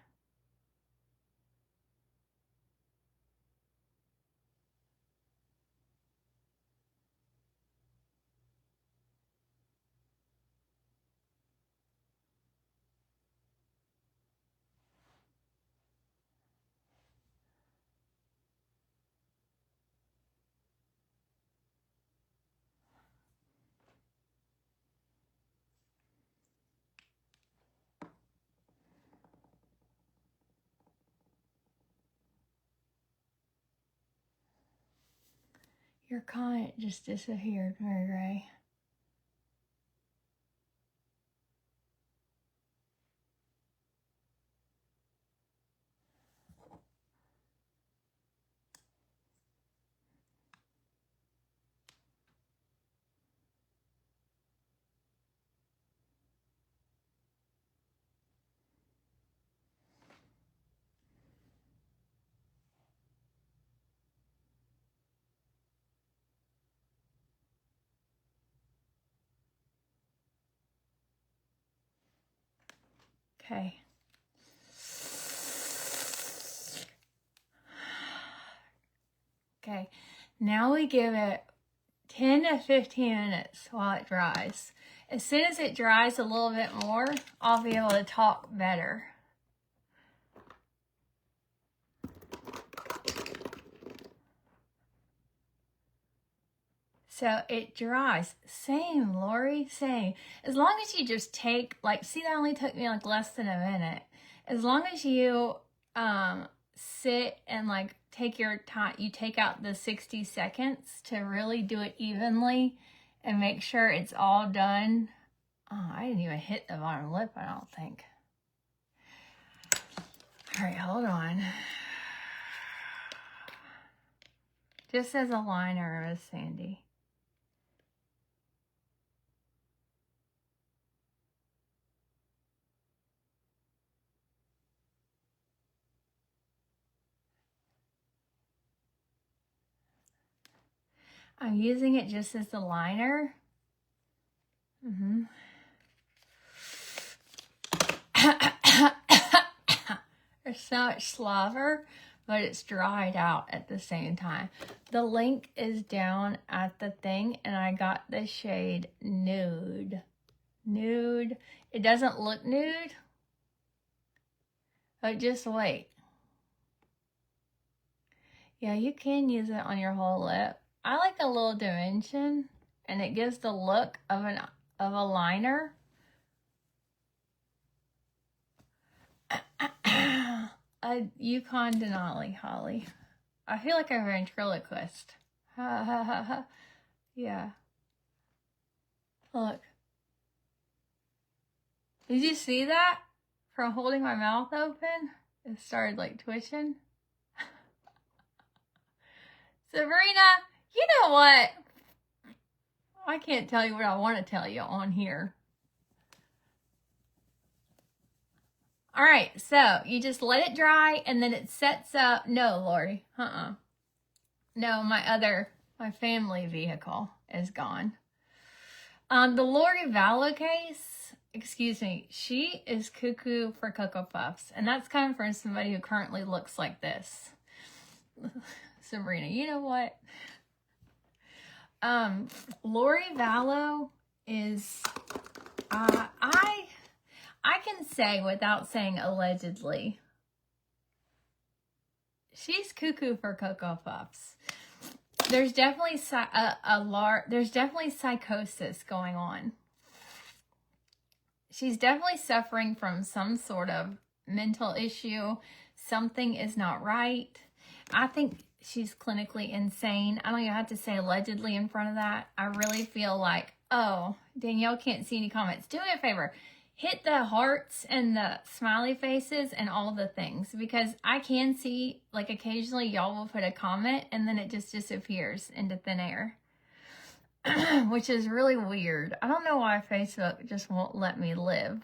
[SPEAKER 1] Your comment just disappeared, Mary Ray. Okay. Okay, now we give it 10 to 15 minutes while it dries. As soon as it dries a little bit more, I'll be able to talk better. So it dries. Same, Lori, same. As long as you just take, like, see, that only took me like less than a minute. As long as you sit and like take your time, you take out the 60 seconds to really do it evenly and make sure it's all done. Oh, I didn't even hit the bottom lip, I don't think. All right, hold on. Just as a liner, Miss Sandy. I'm using it just as the liner. There's so much slobber, but it's dried out at the same time. The link is down at the thing, and I got the shade Nude. Nude. It doesn't look nude, but just wait. Yeah, you can use it on your whole lip. I like a little dimension, and it gives the look of a liner. A Yukon Denali, Holly. I feel like I'm a ventriloquist. Ha ha ha ha. Yeah. Look. Did you see that? From holding my mouth open, it started like twitching. Sabrina, you know what? I can't tell you what I want to tell you on here. All right, so you just let it dry and then it sets up. No, Lori, No, my family vehicle is gone. The Lori Vallow case, excuse me, she is cuckoo for Cocoa Puffs. And that's coming from somebody who currently looks like this. Sabrina, you know what? Lori Vallow is, I can say without saying allegedly, she's cuckoo for Cocoa Puffs. There's definitely there's definitely psychosis going on. She's definitely suffering from some sort of mental issue. Something is not right. I think she's clinically insane. I don't even have to say allegedly in front of that. I really feel like, oh, Danielle can't see any comments. Do me a favor. Hit the hearts and the smiley faces and all the things, because I can see, like, occasionally y'all will put a comment and then it just disappears into thin air, which is really weird. I don't know why Facebook just won't let me live.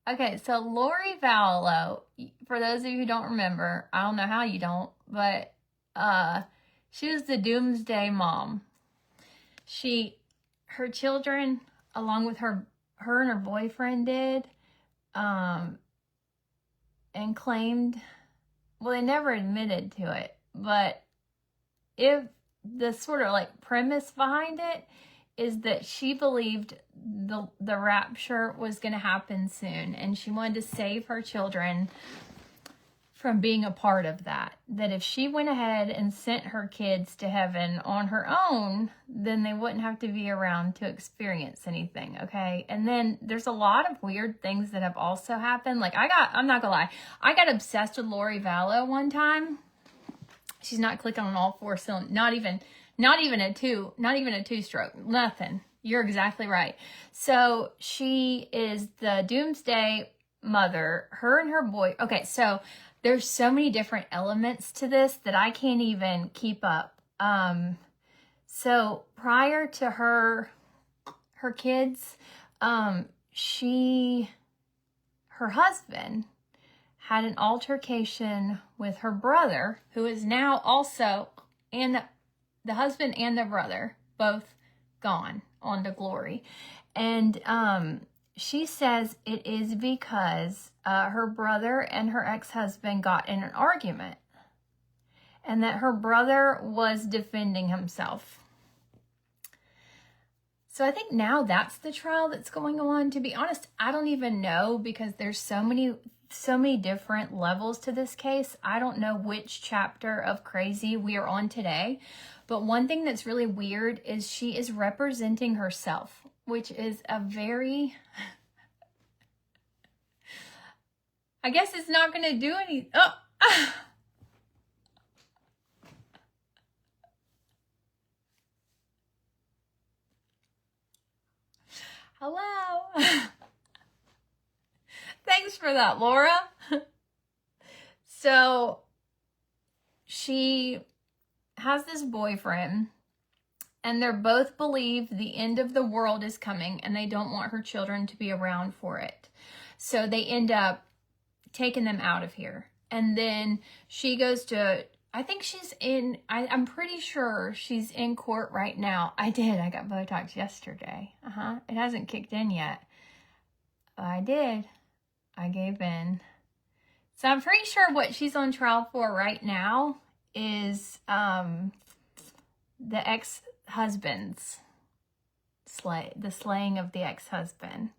[SPEAKER 1] Okay, so Lori Vallow, for those of you who don't remember, I don't know how you don't, but she was the doomsday mom. Her children, along with her and her boyfriend did, and claimed, well, they never admitted to it, but if the sort of like premise behind it is that she believed the rapture was going to happen soon, and she wanted to save her children from being a part of that. That if she went ahead and sent her kids to heaven on her own, then they wouldn't have to be around to experience anything, okay? And then there's a lot of weird things that have also happened. Like I'm not gonna lie, I got obsessed with Lori Vallow one time. She's not clicking on all four cylinders, not even a two-stroke, nothing. You're exactly right. So she is the doomsday mother, her and her boy. Okay, so there's so many different elements to this that I can't even keep up. So prior to her kids, her husband had an altercation with her brother, who is now also, and the husband and the brother both gone on to glory. And she says it is because her brother and her ex-husband got in an argument, and that her brother was defending himself. So I think now that's the trial that's going on. To be honest, I don't even know, because there's so many different levels to this case. I don't know which chapter of crazy we are on today. But one thing that's really weird is she is representing herself, which is a very, I guess it's not going to do any, oh. Hello. Thanks for that, Laura. So she has this boyfriend, and they're both believe the end of the world is coming, and they don't want her children to be around for it. So they end up taking them out of here. And then she goes to, I think she's in, I'm pretty sure she's in court right now. I got Botox yesterday. It hasn't kicked in yet. I did. I gave in. So I'm pretty sure what she's on trial for right now is the ex-husband's the slaying of the ex-husband,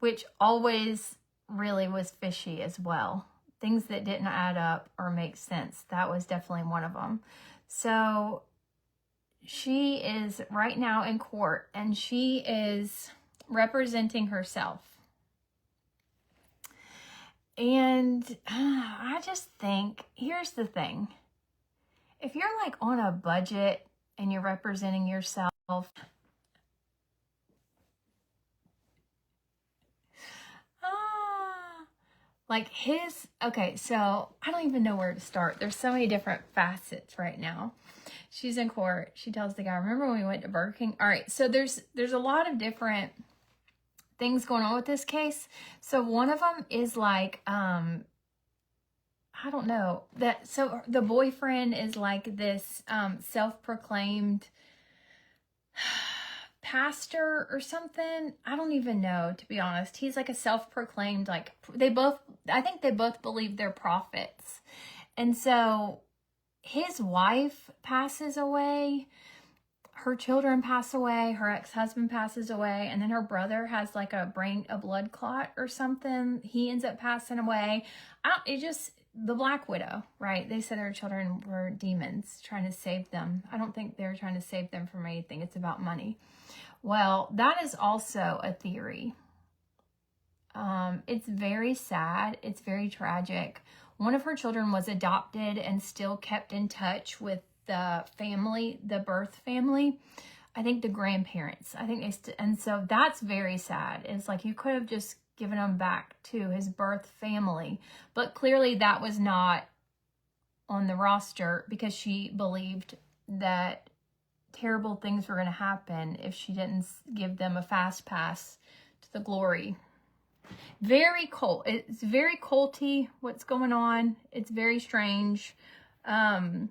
[SPEAKER 1] which always really was fishy as well. Things that didn't add up or make sense. That was definitely one of them. So she is right now in court, and she is representing herself. And I just think, here's the thing. If you're like on a budget and you're representing yourself, like okay, so I don't even know where to start. There's so many different facets right now. She's in court. She tells the guy, remember when we went to Burger King? All right, so there's a lot of different things going on with this case. So one of them is like, I don't know, so the boyfriend is like this self-proclaimed pastor or something. I don't even know, to be honest. He's like a self-proclaimed, like, I think they both believe they're prophets. And so his wife passes away, her children pass away, her ex-husband passes away, and then her brother has like a blood clot or something. He ends up passing away. The Black Widow, right? They said her children were demons trying to save them. I don't think they're trying to save them from anything. It's about money. Well, that is also a theory. It's very sad. It's very tragic. One of her children was adopted and still kept in touch with the family, the birth family. I think the grandparents. I think and so that's very sad. It's like you could have just given him back to his birth family, but clearly that was not on the roster because she believed that terrible things were going to happen if she didn't give them a fast pass to the glory. Very cult. It's very culty what's going on. It's very strange. I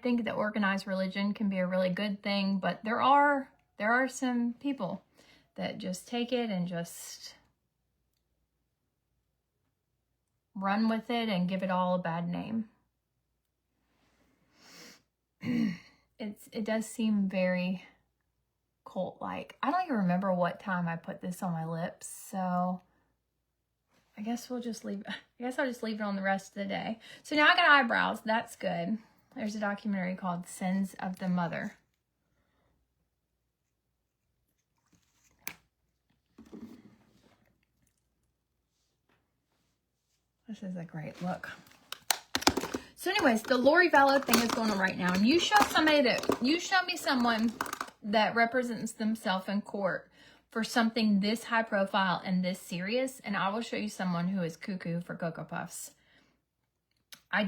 [SPEAKER 1] think that organized religion can be a really good thing, but there are some people that just take it and just run with it and give it all a bad name. It does seem very cult-like. I don't even remember what time I put this on my lips, so I guess I'll just leave it on the rest of the day. So now I got eyebrows. That's good. There's a documentary called Sins of the Mother. This is a great look. So anyways, the Lori Vallow thing is going on right now. And you show me someone that represents themselves in court for something this high profile and this serious, and I will show you someone who is cuckoo for Cocoa Puffs. I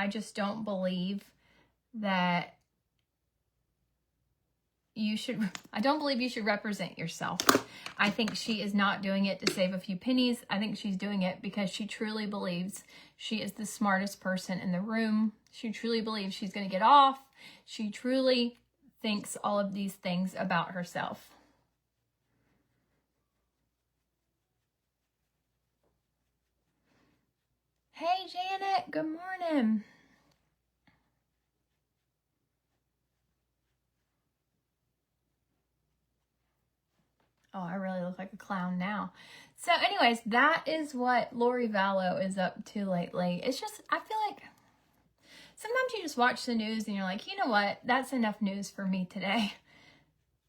[SPEAKER 1] just don't believe that I don't believe you should represent yourself. I think she is not doing it to save a few pennies. I think she's doing it because she truly believes she is the smartest person in the room. She truly believes she's going to get off. She truly thinks all of these things about herself. Hey, Janet. Good morning. Oh, I really look like a clown now. So anyways, that is what Lori Vallow is up to lately. It's just, I feel like sometimes you just watch the news and you're like, you know what? That's enough news for me today.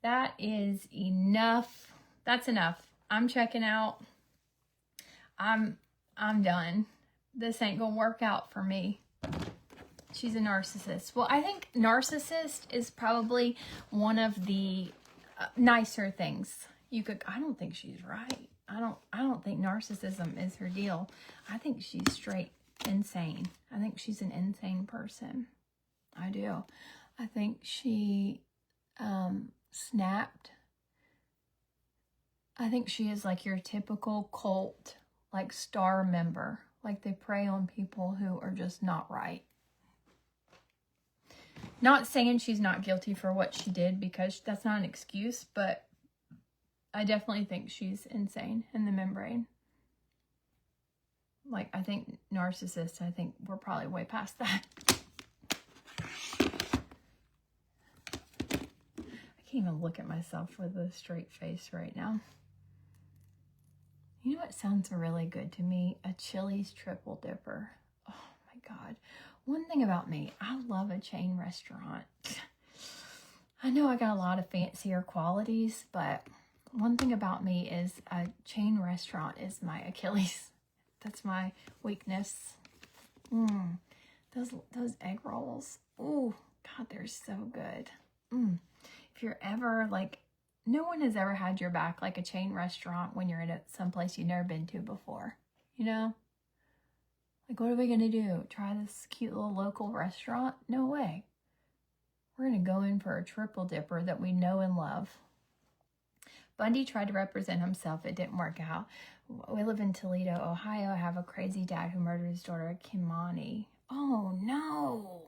[SPEAKER 1] That is enough. That's enough. I'm checking out. I'm done. This ain't gonna work out for me. She's a narcissist. Well, I think narcissist is probably one of the nicer things you could. I don't think she's right. I don't think narcissism is her deal. I think she's straight insane. I think she's an insane person. I do. I think she snapped. I think she is like your typical cult, like star member. Like they prey on people who are just not right. Not saying she's not guilty for what she did, because that's not an excuse, but I definitely think she's insane in the membrane. Like, I think narcissists, I think we're probably way past that. I can't even look at myself with a straight face right now. You know what sounds really good to me? A Chili's triple dipper. Oh my God. One thing about me, I love a chain restaurant. I know I got a lot of fancier qualities, but one thing about me is a chain restaurant is my Achilles. That's my weakness. Those egg rolls. Oh, God, they're so good. If you're ever like, no one has ever had your back like a chain restaurant when you're at someplace you've never been to before, you know? Like, what are we going to do? Try this cute little local restaurant? No way. We're going to go in for a triple dipper that we know and love. Bundy tried to represent himself. It didn't work out. We live in Toledo, Ohio. I have a crazy dad who murdered his daughter, Kimani. Oh, no.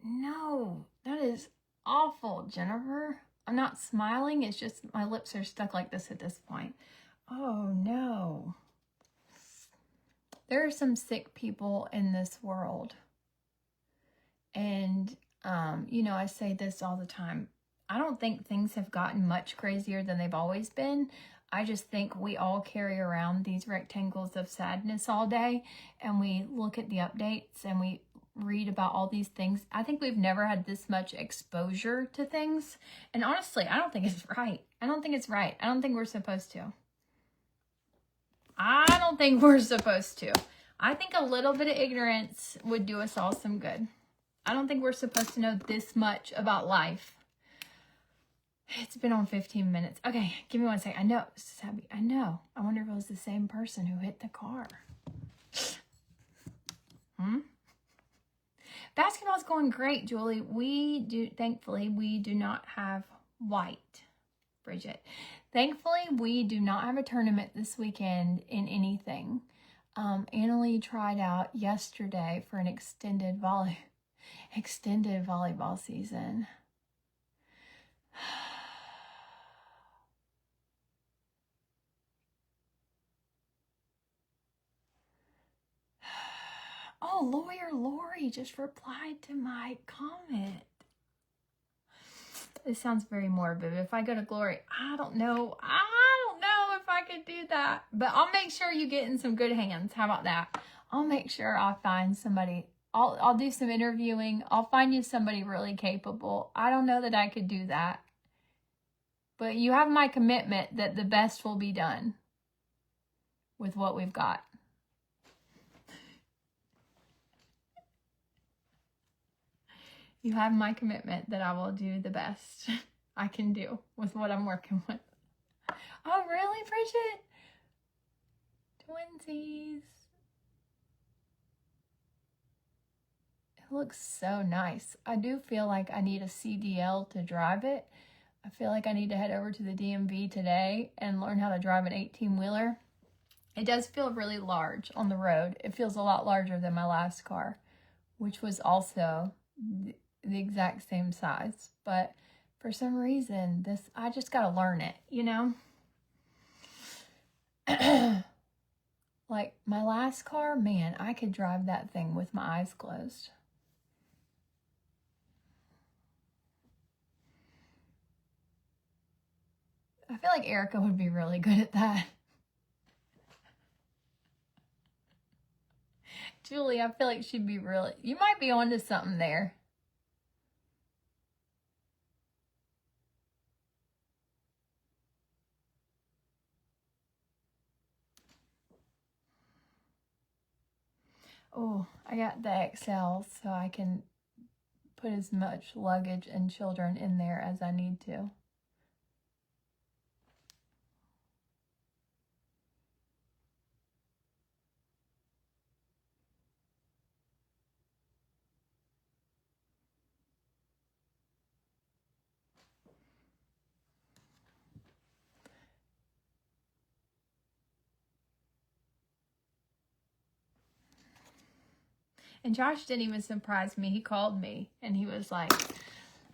[SPEAKER 1] No. That is awful, Jennifer. I'm not smiling. It's just my lips are stuck like this at this point. Oh, no. There are some sick people in this world. And, I say this all the time. I don't think things have gotten much crazier than they've always been. I just think we all carry around these rectangles of sadness all day, and we look at the updates and we read about all these things. I think we've never had this much exposure to things. And honestly, I don't think it's right. I don't think it's right. I don't think we're supposed to. I don't think we're supposed to. I think a little bit of ignorance would do us all some good. I don't think we're supposed to know this much about life. It's been on 15 minutes. Okay, give me 1 second. I know, Sabby, I know. I wonder if it was the same person who hit the car. Basketball's going great, Julie. Thankfully, we do not have white, Bridget. Thankfully, we do not have a tournament this weekend in anything. Annalie tried out yesterday for an extended volleyball season. Oh, Lawyer Lori just replied to my comment. This sounds very morbid. If I go to Glory, I don't know if I could do that. But I'll make sure you get in some good hands. How about that? I'll make sure I find somebody. I'll do some interviewing. I'll find you somebody really capable. I don't know that I could do that. But you have my commitment that the best will be done with what we've got. You have my commitment that I will do the best I can do with what I'm working with. Oh, really, Bridget? Twinsies. It looks so nice. I do feel like I need a CDL to drive it. I feel like I need to head over to the DMV today and learn how to drive an 18-wheeler. It does feel really large on the road. It feels a lot larger than my last car, which was also the exact same size. But for some reason, I just got to learn it, Like my last car, man, I could drive that thing with my eyes closed. I feel like Erica would be really good at that. Julie, I feel like she'd be you might be onto something there. Oh, I got the XL so I can put as much luggage and children in there as I need to. And Josh didn't even surprise me. He called me and he was like,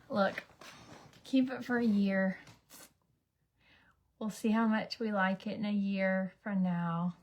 [SPEAKER 1] look, keep it for a year. We'll see how much we like it in a year from now.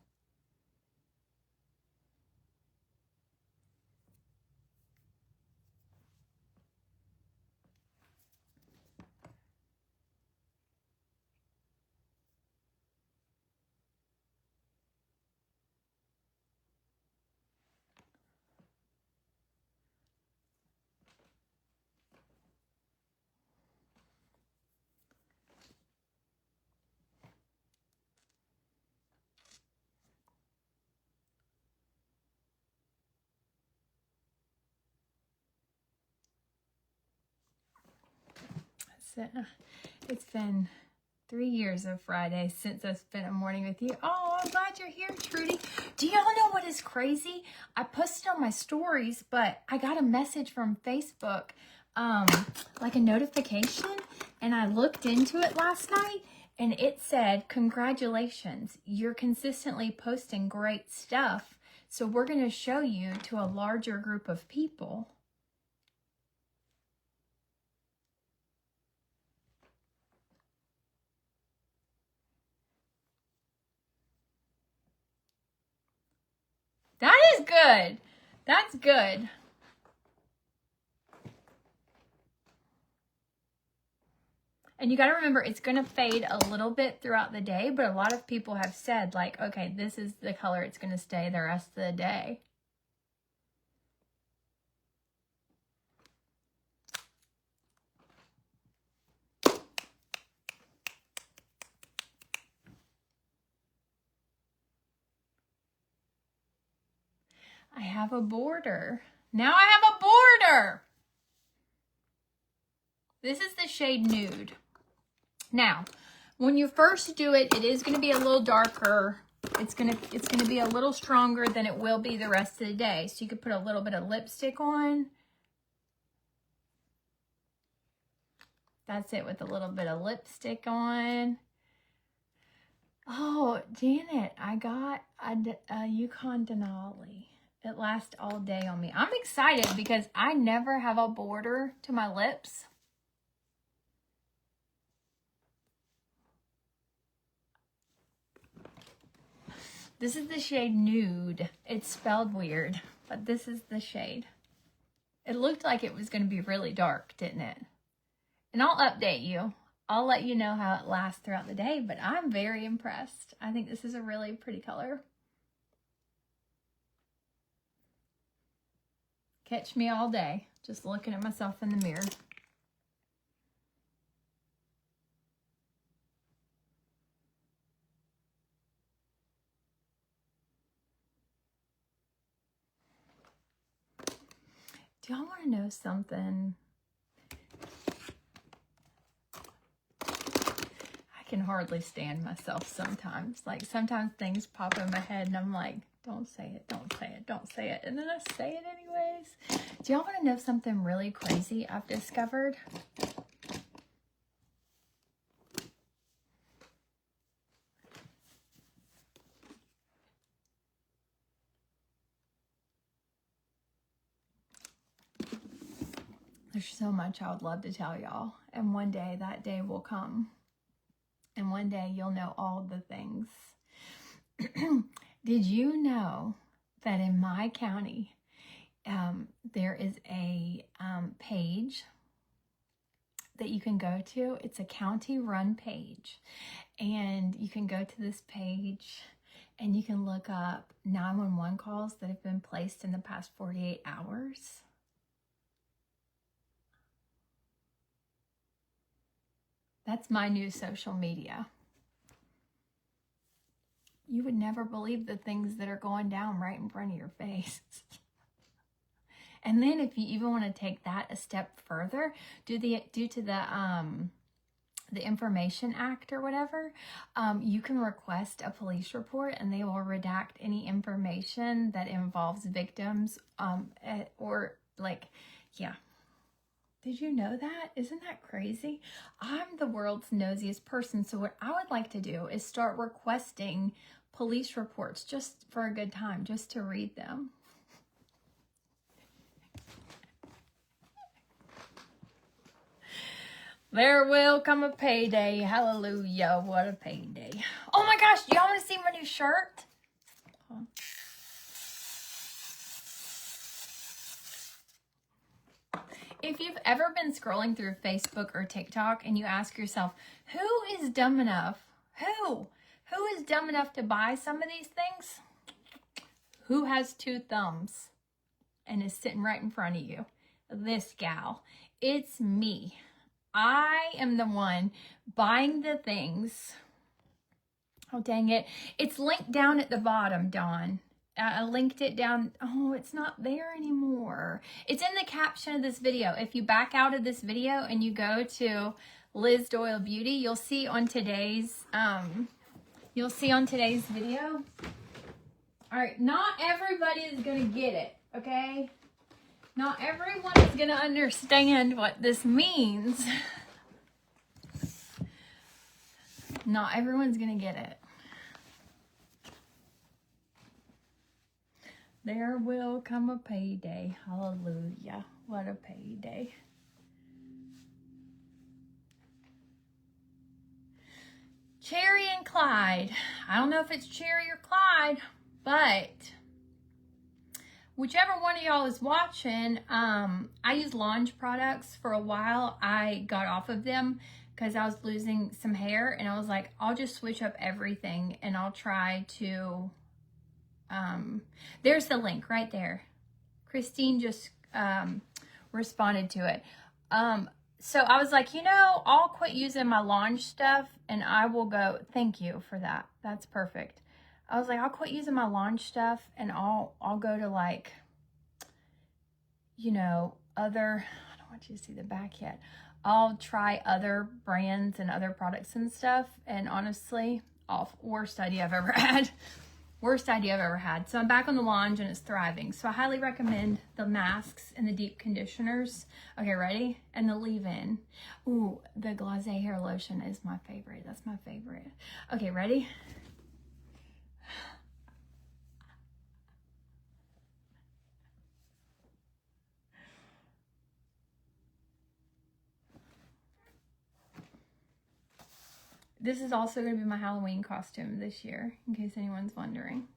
[SPEAKER 1] It's been 3 years of Friday since I spent a morning with you. Oh, I'm glad you're here, Trudy. Do y'all know what is crazy? I posted on my stories, but I got a message from Facebook, like a notification, and I looked into it last night, and it said, congratulations, you're consistently posting great stuff, so we're going to show you to a larger group of people. That is good. That's good. And you got to remember, it's going to fade a little bit throughout the day, but a lot of people have said, like, okay, this is the color it's going to stay the rest of the day. I have a border. Now I have a border. This is the shade Nude. Now, when you first do it, it is going to be a little darker. It's going to be a little stronger than it will be the rest of the day. So you could put a little bit of lipstick on. That's it, with a little bit of lipstick on. Oh, Janet, I got a Yukon Denali. It lasts all day on me. I'm excited because I never have a border to my lips. This is the shade Nude. It's spelled weird, but this is the shade. It looked like it was going to be really dark, didn't it? And I'll update you. I'll let you know how it lasts throughout the day, but I'm very impressed. I think this is a really pretty color. Catch me all day, just looking at myself in the mirror. Do y'all want to know something? I can hardly stand myself sometimes. Like, sometimes things pop in my head and I'm like, don't say it, don't say it, don't say it. And then I say it anyways. Do y'all want to know something really crazy I've discovered? There's so much I would love to tell y'all. And one day, that day will come. And one day you'll know all the things. Did you know that in my county, there is a page that you can go to? It's a county-run page. And you can go to this page and you can look up 911 calls that have been placed in the past 48 hours. That's my new social media. You would never believe the things that are going down right in front of your face. And then if you even want to take that a step further, due to the Information Act or whatever, you can request a police report and they will redact any information that involves victims or like, yeah. Did you know that? Isn't that crazy? I'm the world's nosiest person. So what I would like to do is start requesting police reports just for a good time, just to read them. There will come a payday. Hallelujah. What a payday. Oh my gosh. Do y'all want to see my new shirt? If you've ever been scrolling through Facebook or TikTok and you ask yourself, who is dumb enough? Who is dumb enough to buy some of these things? Who has two thumbs and is sitting right in front of you? This gal. It's me. I am the one buying the things. Oh, dang it. It's linked down at the bottom, Dawn. I linked it down. Oh, it's not there anymore. It's in the caption of this video. If you back out of this video and you go to Liz Doyle Beauty, you'll see on today's video. All right, not everybody is going to get it, okay? Not everyone is going to understand what this means. Not everyone's going to get it. There will come a payday. Hallelujah. What a payday. Cherry and Clyde. I don't know if it's Cherry or Clyde, but whichever one of y'all is watching, I used Launch products for a while. I got off of them because I was losing some hair, and I was like, I'll just switch up everything and I'll try to, there's the link right there. Christine just responded to it. So I was like, I'll quit using my Launch stuff and I will go, thank you for that. That's perfect. I was like, I'll quit using my Launch stuff and I'll go to like, other, I don't want you to see the back yet. I'll try other brands and other products and stuff. And honestly, worst idea I've ever had. Worst idea I've ever had. So I'm back on the Launch and it's thriving. So I highly recommend the masks and the deep conditioners. Okay, ready? And the leave-in. Ooh, the Glacé hair lotion is my favorite. That's my favorite. Okay, ready? This is also going to be my Halloween costume this year, in case anyone's wondering.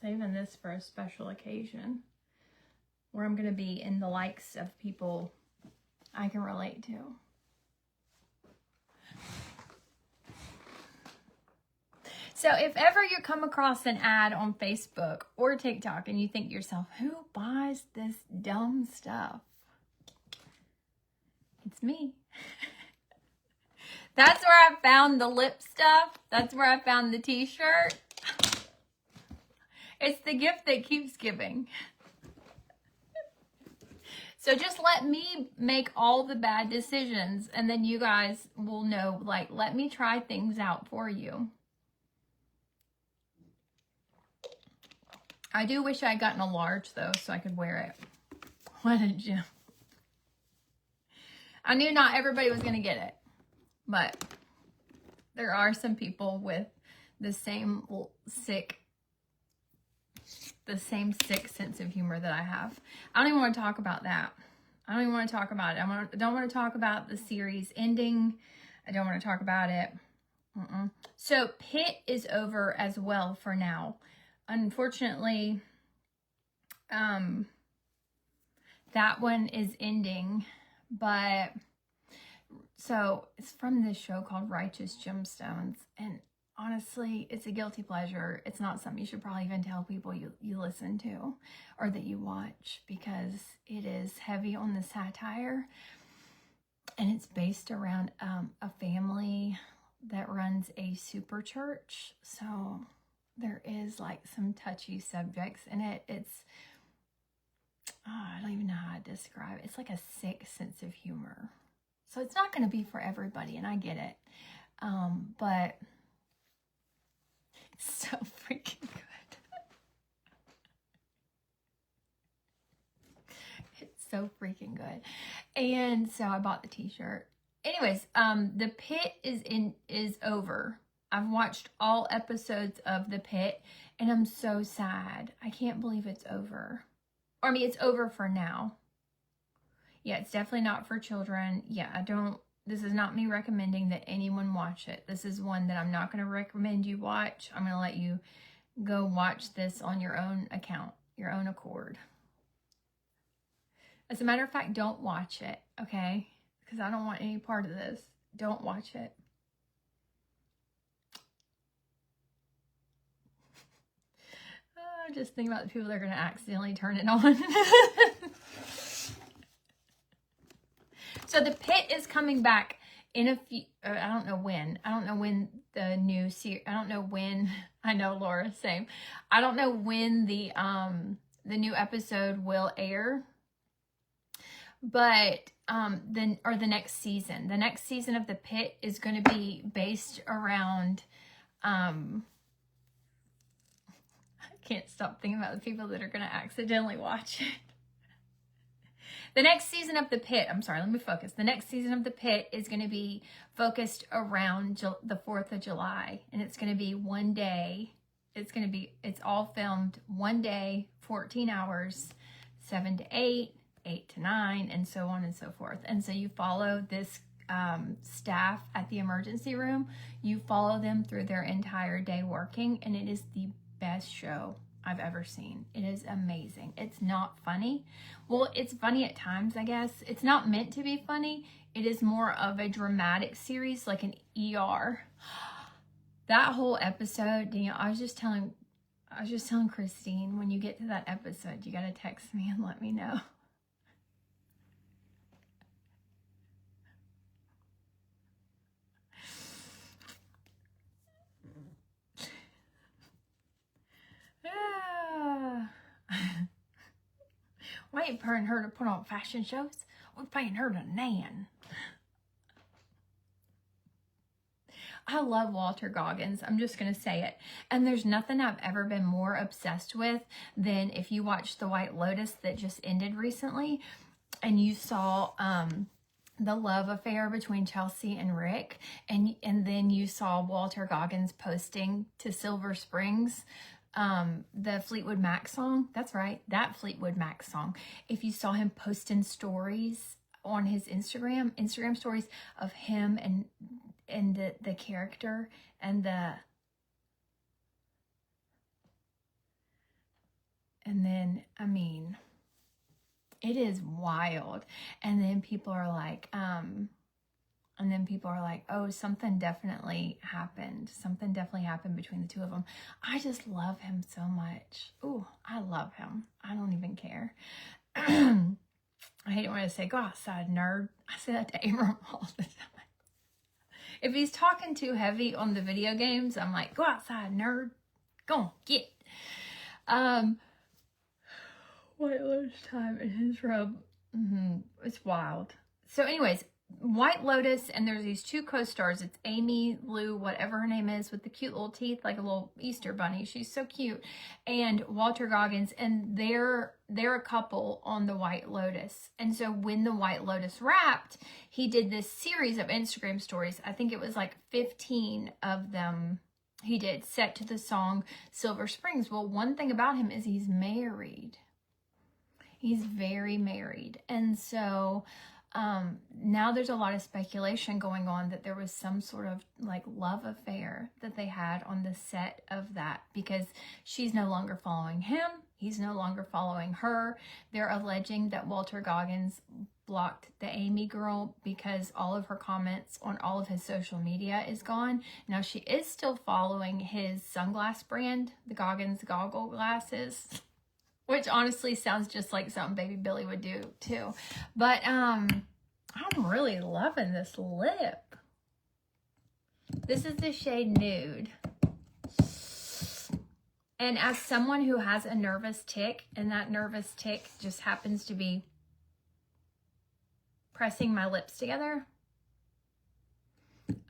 [SPEAKER 1] Saving this for a special occasion where I'm going to be in the likes of people I can relate to. So if ever you come across an ad on Facebook or TikTok and you think to yourself, who buys this dumb stuff? It's me. That's where I found the lip stuff. That's where I found the t-shirt. It's the gift that keeps giving. So just let me make all the bad decisions and then you guys will know, like, let me try things out for you. I do wish I had gotten a large though, so I could wear it. What a gem. I knew not everybody was going to get it, but there are some people with the same sick sense of humor that I have. I don't even want to talk about that. I don't even want to talk about it. I don't want to talk about the series ending. I don't want to talk about it. So Pit is over as well for now. Unfortunately, that one is ending, but so it's from this show called Righteous Gemstones, and honestly, it's a guilty pleasure. It's not something you should probably even tell people you listen to or that you watch, because it is heavy on the satire, and it's based around a family that runs a super church. So there is like some touchy subjects in it. It's, I don't even know how to describe it. It's like a sick sense of humor. So it's not going to be for everybody, and I get it. But it's so freaking good. It's so freaking good. And so I bought the t-shirt. Anyways, the Pit is over. I've watched all episodes of The Pit, and I'm so sad. I can't believe it's over. Or, I mean, it's over for now. Yeah, it's definitely not for children. Yeah, this is not me recommending that anyone watch it. This is one that I'm not going to recommend you watch. I'm going to let you go watch this on your own account, your own accord. As a matter of fact, don't watch it, okay? Because I don't want any part of this. Don't watch it. Just think about the people that are going to accidentally turn it on. So The Pit is coming back in a few, I don't know when. I don't know when the new series, I don't know when, I know Laura, same. I don't know when the new episode will air. But the next season. The next season of The Pit is going to be based around I can't stop thinking about the people that are going to accidentally watch it. The next season of The Pit, I'm sorry, let me focus. The next season of The Pit is going to be focused around the 4th of July. And it's going to be one day. It's all filmed one day, 14 hours, 7 to 8. 8 to 9, and so on and so forth. And so you follow this staff at the emergency room. You follow them through their entire day working, and it is the best show I've ever seen. It is amazing. It's not funny. Well, it's funny at times, I guess. It's not meant to be funny. It is more of a dramatic series, like an ER. That whole episode, Danielle, I was just telling Christine, when you get to that episode, you gotta text me and let me know. We ain't paying her to put on fashion shows. We're paying her to nan. I love Walter Goggins. I'm just going to say it. And there's nothing I've ever been more obsessed with than if you watched The White Lotus that just ended recently and you saw the love affair between Chelsea and Rick, and then you saw Walter Goggins posting to Silver Springs the Fleetwood Mac song. That's right, that Fleetwood Mac song. If you saw him posting stories on his Instagram stories of him and the character and then, I mean, it is wild. And then people are like, oh, something definitely happened. Something definitely happened between the two of them. I just love him so much. Ooh, I love him. I don't even care. I hate it when I say, go outside, nerd. I say that to Abram all the time. If he's talking too heavy on the video games, I'm like, go outside, nerd. Go on, get. White Lotus time in his rub. It's wild. So anyways, White Lotus, and there's these two co-stars. It's Amy Lou, whatever her name is, with the cute little teeth, like a little Easter bunny. She's so cute. And Walter Goggins, and they're a couple on the White Lotus. And so when the White Lotus wrapped, he did this series of Instagram stories. I think it was like 15 of them he did, set to the song Silver Springs. Well, one thing about him is he's married. He's very married. And so now there's a lot of speculation going on that there was some sort of like love affair that they had on the set of that, because she's no longer following him. He's no longer following her. They're alleging that Walter Goggins blocked the Amy girl because all of her comments on all of his social media is gone. Now she is still following his sunglass brand, the Goggins goggle glasses, which honestly sounds just like something Baby Billy would do too. But I'm really loving this lip. This is the shade Nude. And as someone who has a nervous tic, and that nervous tic just happens to be pressing my lips together,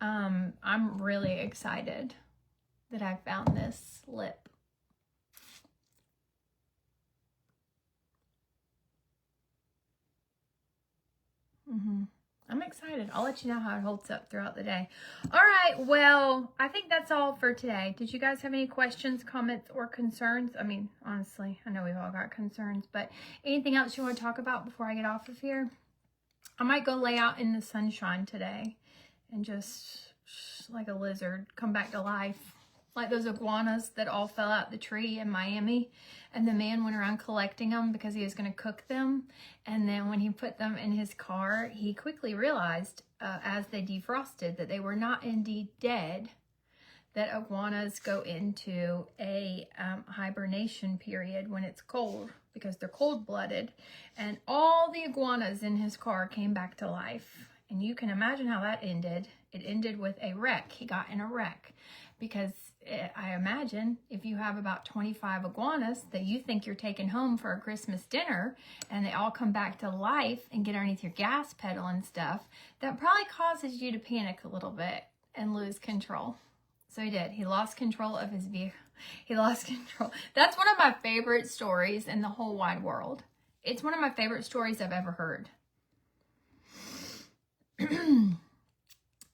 [SPEAKER 1] I'm really excited that I found this lip. I'm excited. I'll let you know how it holds up throughout the day. All right. Well, I think that's all for today. Did you guys have any questions, comments, or concerns? I mean, honestly, I know we've all got concerns, but anything else you want to talk about before I get off of here? I might go lay out in the sunshine today and just like a lizard, come back to life. Like those iguanas that all fell out the tree in Miami. And the man went around collecting them because he was going to cook them. And then when he put them in his car, he quickly realized as they defrosted that they were not indeed dead, that iguanas go into a hibernation period when it's cold because they're cold-blooded. And all the iguanas in his car came back to life. And you can imagine how that ended. It ended with a wreck. He got in a wreck because I imagine if you have about 25 iguanas that you think you're taking home for a Christmas dinner and they all come back to life and get underneath your gas pedal and stuff, that probably causes you to panic a little bit and lose control. So he did. He lost control of his vehicle. He lost control. That's one of my favorite stories in the whole wide world. It's one of my favorite stories I've ever heard.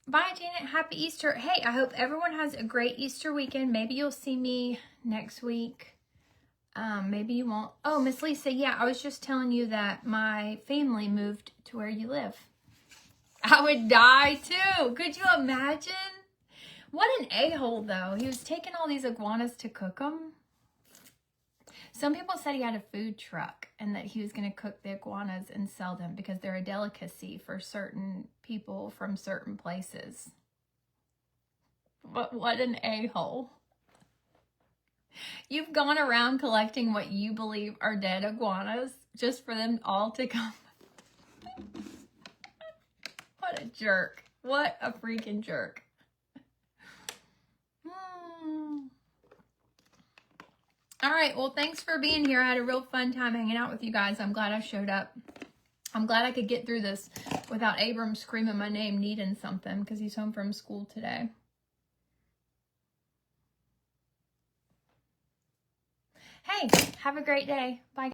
[SPEAKER 1] Bye, Janet. Happy Easter. Hey, I hope everyone has a great Easter weekend. Maybe you'll see me next week. Maybe you won't. Oh, Miss Lisa, yeah, I was just telling you that my family moved to where you live. I would die too. Could you imagine? What an a-hole, though. He was taking all these iguanas to cook them. Some people said he had a food truck and that he was going to cook the iguanas and sell them because they're a delicacy for certain people from certain places. But what an a-hole. You've gone around collecting what you believe are dead iguanas just for them all to come. What a jerk. What a freaking jerk. All right, well, thanks for being here. I had a real fun time hanging out with you guys. I'm glad I showed up. I'm glad I could get through this without Abram screaming my name needing something because he's home from school today. Hey, have a great day. Bye.